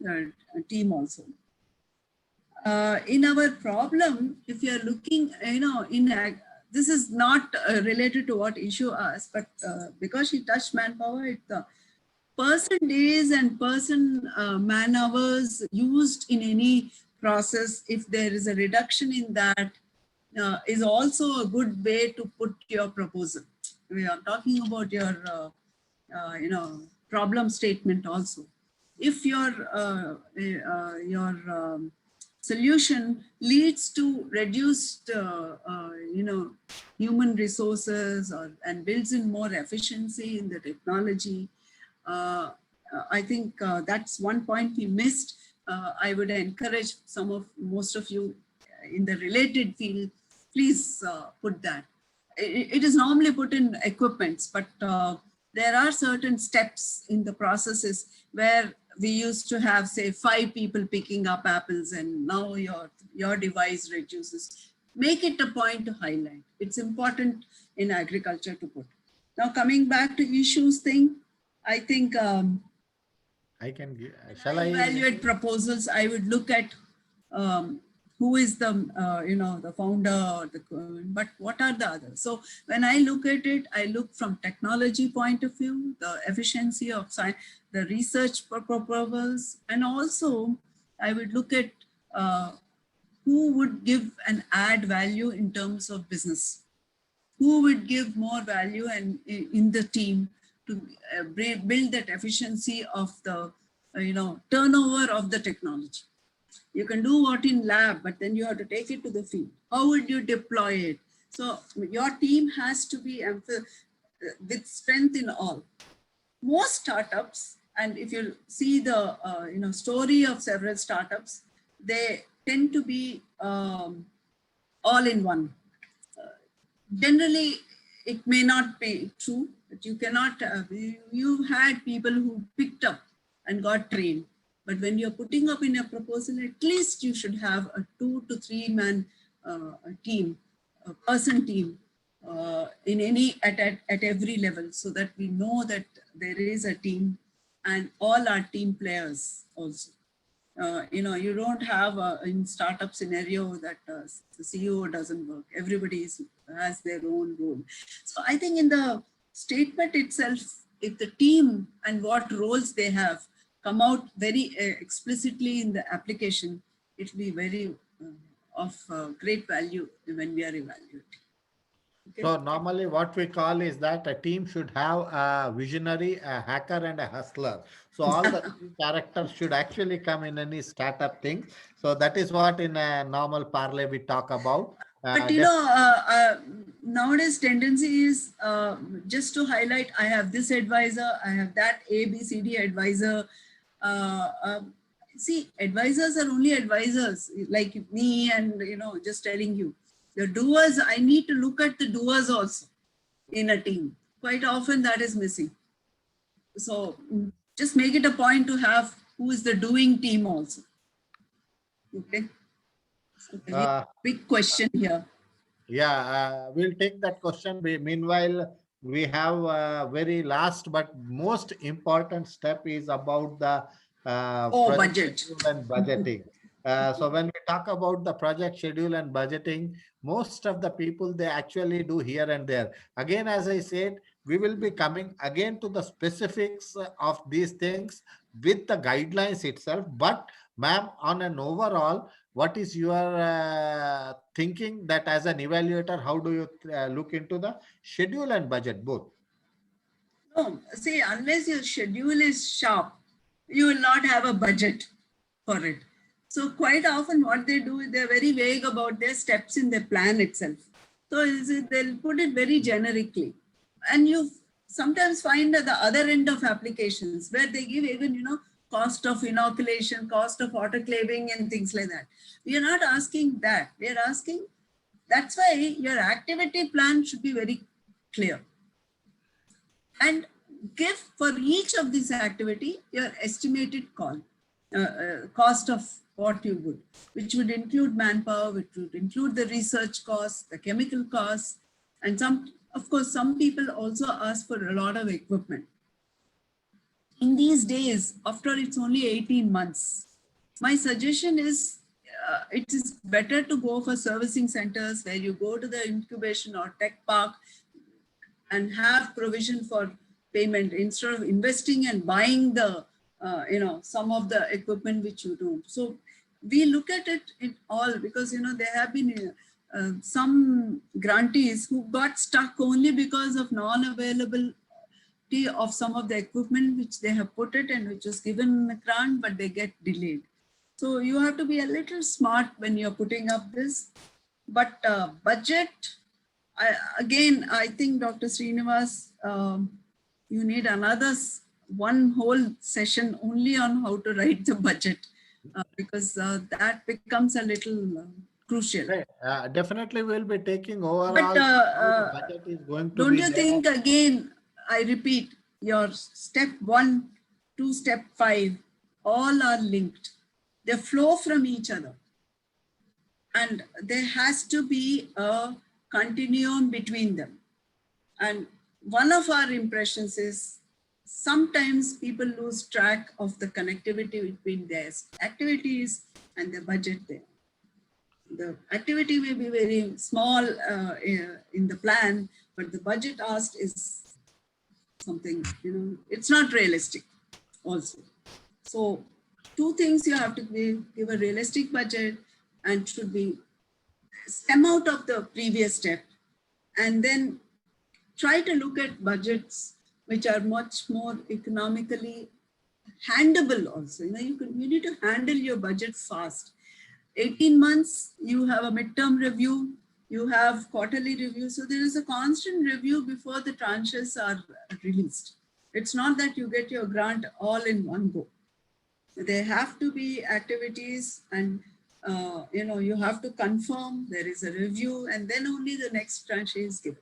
team also. In our problem, if you're looking, this is not related to what Ishu asked, but because she touched manpower, the person days and person man hours used in any process, if there is a reduction in that, is also a good way to put your proposal. We are talking about your, problem statement also. If your solution leads to reduced, human resources and builds in more efficiency in the technology, I think that's one point we missed. I would encourage most of you in the related field, please put that. It is normally put in equipments, but there are certain steps in the processes where we used to have, say, 5 people picking up apples, and now your device reduces. Make it a point to highlight. It's important in agriculture to put. Now, coming back to Issu's thing, I think I can give. Evaluate proposals. I would look at who is the the founder, but what are the others? So when I look at it, I look from technology point of view, the efficiency of science, the research proposals, and also I would look at who would give and add value in terms of business, who would give more value and in the team to build that efficiency of the turnover of the technology. You can do what in lab, but then you have to take it to the field. How would you deploy it? So your team has to be with strength in all. Most startups, and if you see the story of several startups, they tend to be all in one. Generally, it may not be true, but you cannot. You had people who picked up and got trained. But when you're putting up in a proposal, at least you should have a 2 to 3 man team, a person team at every level, so that we know that there is a team and all are team players also. You don't have in startup scenario that the CEO doesn't work. Everybody has their own role. So I think in the statement itself, if the team and what roles they have come out very explicitly in the application, it will be very of great value when we are evaluating. Okay. So normally what we call is that a team should have a visionary, a hacker, and a hustler. So all the three characters should actually come in any startup thing. So that is what in a normal parlay we talk about. But nowadays tendency is just to highlight, I have this advisor, I have that ABCD advisor. See, advisors are only advisors like me and, just telling you. The doers, I need to look at the doers also in a team. Quite often that is missing. So just make it a point to have who is the doing team also. Okay. Okay. Big question here. Yeah, we'll take that question. Meanwhile, we have very last but most important step is about the budget and budgeting. So when we talk about the project schedule and budgeting, most of the people, they actually do here and there. Again, as I said, we will be coming again to the specifics of these things with the guidelines itself. But ma'am, on an overall, what is your thinking that as an evaluator, how do you look into the schedule and budget both? No, see, unless your schedule is sharp, you will not have a budget for it. So quite often what they do is they're very vague about their steps in their plan itself. So they'll put it very generically. And you sometimes find at the other end of applications where they give even, cost of inoculation, cost of autoclaving and things like that. We are not asking that. We are asking, that's why your activity plan should be very clear. And give for each of these activity your estimated cost of what you would, which would include manpower, which would include the research costs, the chemical costs, and of course, some people also ask for a lot of equipment. In these days, after it's only 18 months, my suggestion is it is better to go for servicing centers where you go to the incubation or tech park and have provision for payment instead of investing and buying the, some of the equipment which you do. So we look at it in all because, there have been some grantees who got stuck only because of non-availability of some of the equipment which they have put it and which was given a grant, but they get delayed. So you have to be a little smart when you're putting up this. But budget, I think Dr. Srinivas, you need another one whole session only on how to write the budget because that becomes a little crucial. Definitely we'll be taking overall. But the budget is going to don't be you there. think again, I repeat, your step 1 to step 5, all are linked. They flow from each other. And there has to be a continuum between them. And one of our impressions is sometimes people lose track of the connectivity between their activities and the budget there. The activity may be very small in the plan, but the budget asked is something, it's not realistic also. So 2 things you have to give a realistic budget and should be stem out of the previous step and then try to look at budgets which are much more economically handleable also. You need to handle your budget fast. 18 months, you have a midterm review, you have quarterly review. So there is a constant review before the tranches are released. It's not that you get your grant all in one go. There have to be activities and you have to confirm, there is a review, and then only the next tranche is given.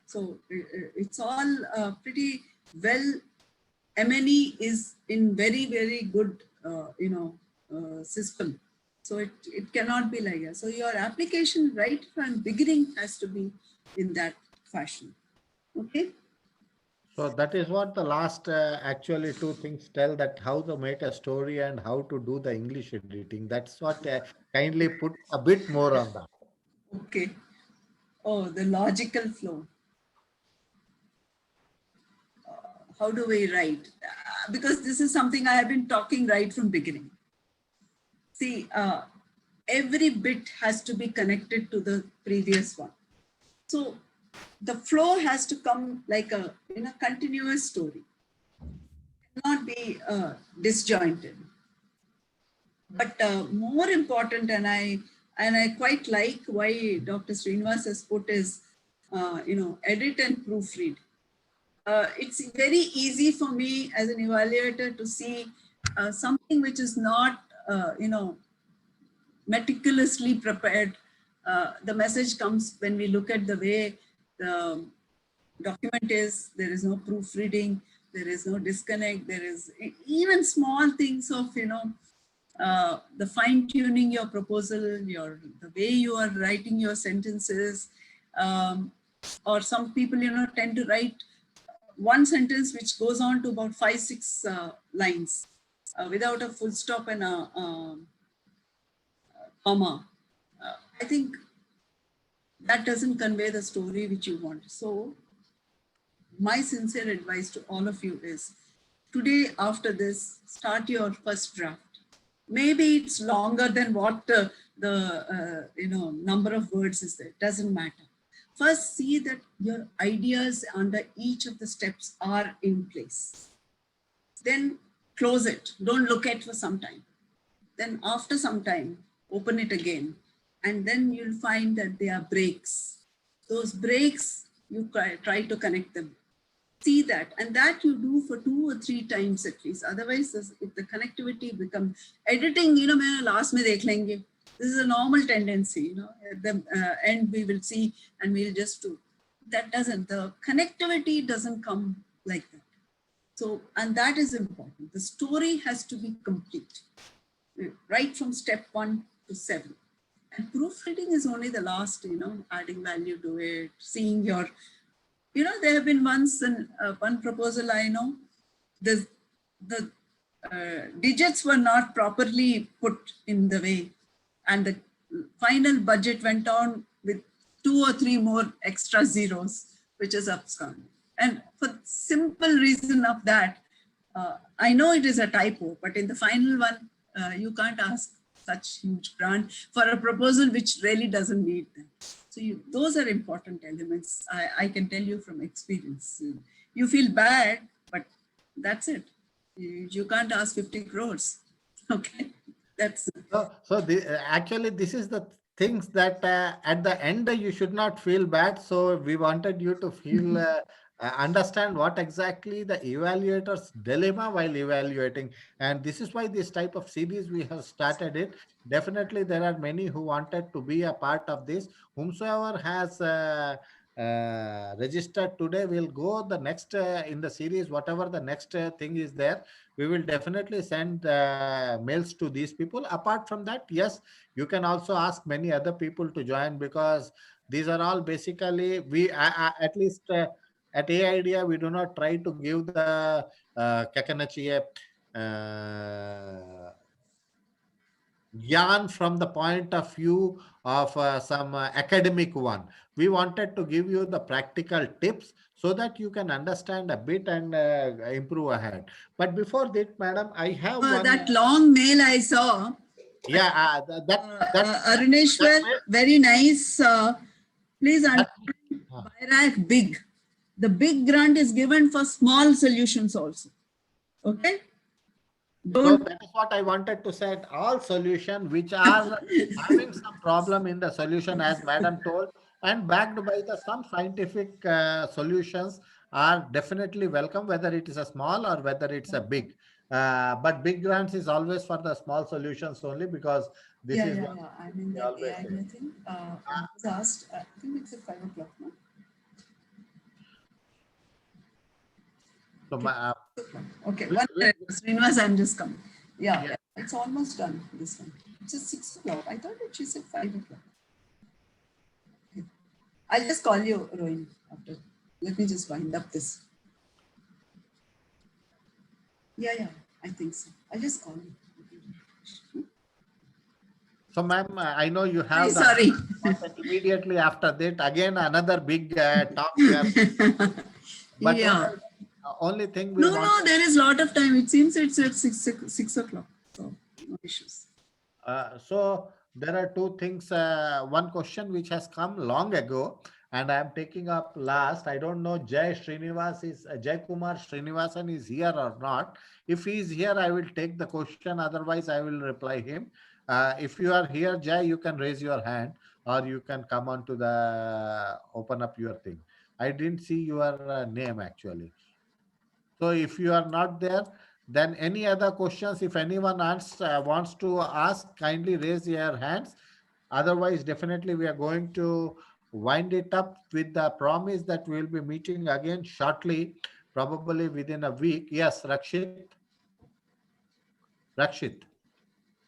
So it's all pretty well. M&E is in very, very good, system. So it cannot be like that. So your application right from beginning has to be in that fashion. Okay. So that is what the last actually two things tell, that how to make a story and how to do the English editing. That's what kindly put a bit more on that. Okay. Oh, the logical flow. How do we write? Because this is something I have been talking right from beginning. See, every bit has to be connected to the previous one. So the flow has to come like a continuous story. It cannot be disjointed. But more important, and I quite like why Dr. Srinivas has put is, edit and proofread. It's very easy for me as an evaluator to see something which is not, meticulously prepared. The message comes when we look at the way the document is. There is no proofreading, there is no disconnect, there is even small things of, the fine tuning your proposal, the way you are writing your sentences, or some people, tend to write one sentence which goes on to about 5-6 lines without a full stop and a comma. I think that doesn't convey the story which you want. So my sincere advice to all of you is, today after this, start your first draft. Maybe it's longer than what the number of words is there. Doesn't matter. First, see that your ideas under each of the steps are in place. Then close it. Don't look at it for some time. Then after some time, open it again. And then you'll find that there are breaks. Those breaks, you try to connect them. See that. And that you do for 2 or 3 times at least. Otherwise, if the connectivity becomes editing, last mein dekh lenge. This is a normal tendency, at the end we will see and we'll just do. That doesn't, the connectivity doesn't come like that. So, and that is important. The story has to be complete, right from step 1 to 7. And proofreading is only the last, adding value to it, seeing your, there have been once one proposal I know, the digits were not properly put in the way. And the final budget went on with 2 or 3 more extra zeros, which is abscond. And for simple reason of that, I know it is a typo, but in the final one, you can't ask such huge grant for a proposal which really doesn't need them. So those are important elements. I can tell you from experience. You feel bad, but that's it. You can't ask 50 crores. Okay. That's actually, this is the things that at the end you should not feel bad. So we wanted you to feel understand what exactly the evaluator's dilemma while evaluating, and this is why this type of series we have started it. Definitely, there are many who wanted to be a part of this. Whomsoever has registered today will go the next in the series. Whatever the next thing is there, we will definitely send mails to these people. Apart from that, yes, you can also ask many other people to join, because these are all basically, we at least at AIDEA, we do not try to give the Kakanachi yarn from the point of view of some academic one. We wanted to give you the practical tips so that you can understand a bit and improve ahead. But before that, madam, I have one. That long mail I saw, Yeah, Aruneshwar, that very nice. Please That- understand, BIRAC big. The big grant is given for small solutions also. Okay? so Don't. that is what I wanted to say. All solution which are having some problem in the solution, as madam told, and backed by the some scientific solutions are definitely welcome, whether it is a small or whether it's a big. But big grants is always for the small solutions only, because this Yeah, is yeah, what yeah. I'm in we that always AI say. thing. I was asked, I think it's at 5 o'clock now. So Okay, we- 1 minute. we- Srinivas, I'm just coming. Yeah, yeah. yeah, it's almost done, this one. It's just 6 o'clock. I thought that she said 5 o'clock. Okay. I'll just call you, Rohini, after. Let me just wind up this. Yeah, yeah, I think so. I'll just call you. So, ma'am, I know you have the Sorry. immediately after that again another big talk we are, but Yeah. only thing we No, want. no, there is a lot of time. It seems it's at 6 o'clock. So, no issues. So there are two things. One question which has come long ago, and I am taking up last. I don't know Jai Kumar Srinivasan is here or not. If he is here, I will take the question. Otherwise, I will reply him. If you are here, Jai, you can raise your hand, or you can come on to the open up your thing. I didn't see your name actually. So if you are not there, then any other questions, if anyone wants to ask, kindly raise your hands. Otherwise, definitely we are going to wind it up with the promise that we will be meeting again shortly, probably within a week. Yes, Rakshit.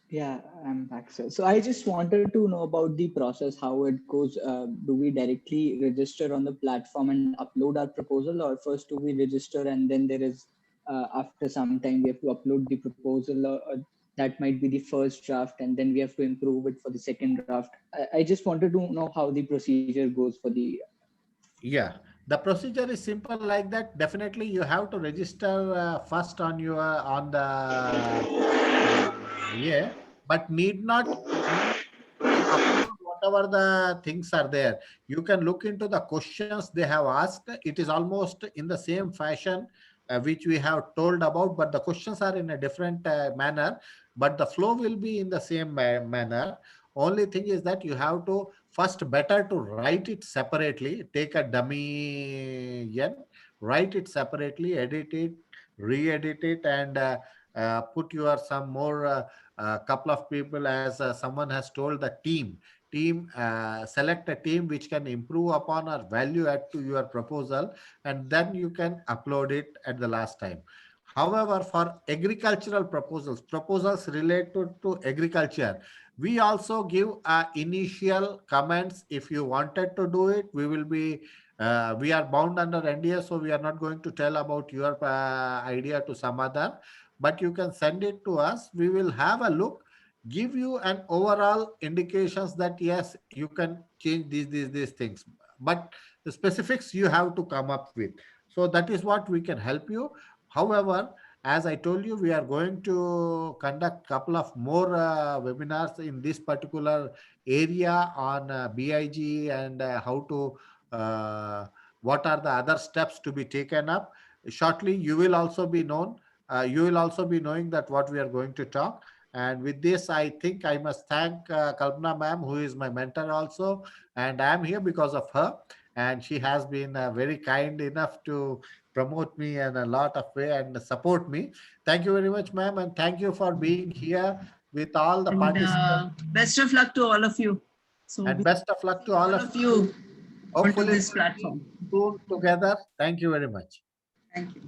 Yeah, I'm back, sir. So I just wanted to know about the process, how it goes. Do we directly register on the platform and upload our proposal, or first do we register and then there is, after some time, we have to upload the proposal, or that might be the first draft, and then we have to improve it for the second draft. I just wanted to know how the procedure goes for the. Yeah, the procedure is simple like that. Definitely, you have to register first on your on the yeah, but need not upload whatever the things are there. You can look into the questions they have asked. It is almost in the same fashion which we have told about, but the questions are in a different manner. But the flow will be in the same manner. Only thing is that you have to first better to write it separately. Take a dummy write it separately, edit it, re-edit it, and put your some more. Couple of people, as someone has told, the team select a team which can improve upon or value add to your proposal, and then you can upload it at the last time. However, for agricultural proposals related to agriculture, we also give initial comments. If you wanted to do it, we are bound under NDA, so we are not going to tell about your idea to some other, but you can send it to us. We will have a look, give you an overall indications that yes, you can change these things, but the specifics you have to come up with. So that is what we can help you. However, as I told you, we are going to conduct couple of more webinars in this particular area on BIG, and how to what are the other steps to be taken up. Shortly you will also be known, you will also be knowing that what we are going to talk. And with this, I think I must thank Kalpana ma'am, who is my mentor also, and I am here because of her, and she has been very kind enough to promote me in a lot of way and support me. Thank you very much, ma'am, and thank you for being here with all the And participants, best of luck to all of you. So, and best of luck to all of you onto Hopefully this platform. soon together. Thank you very much. Thank you.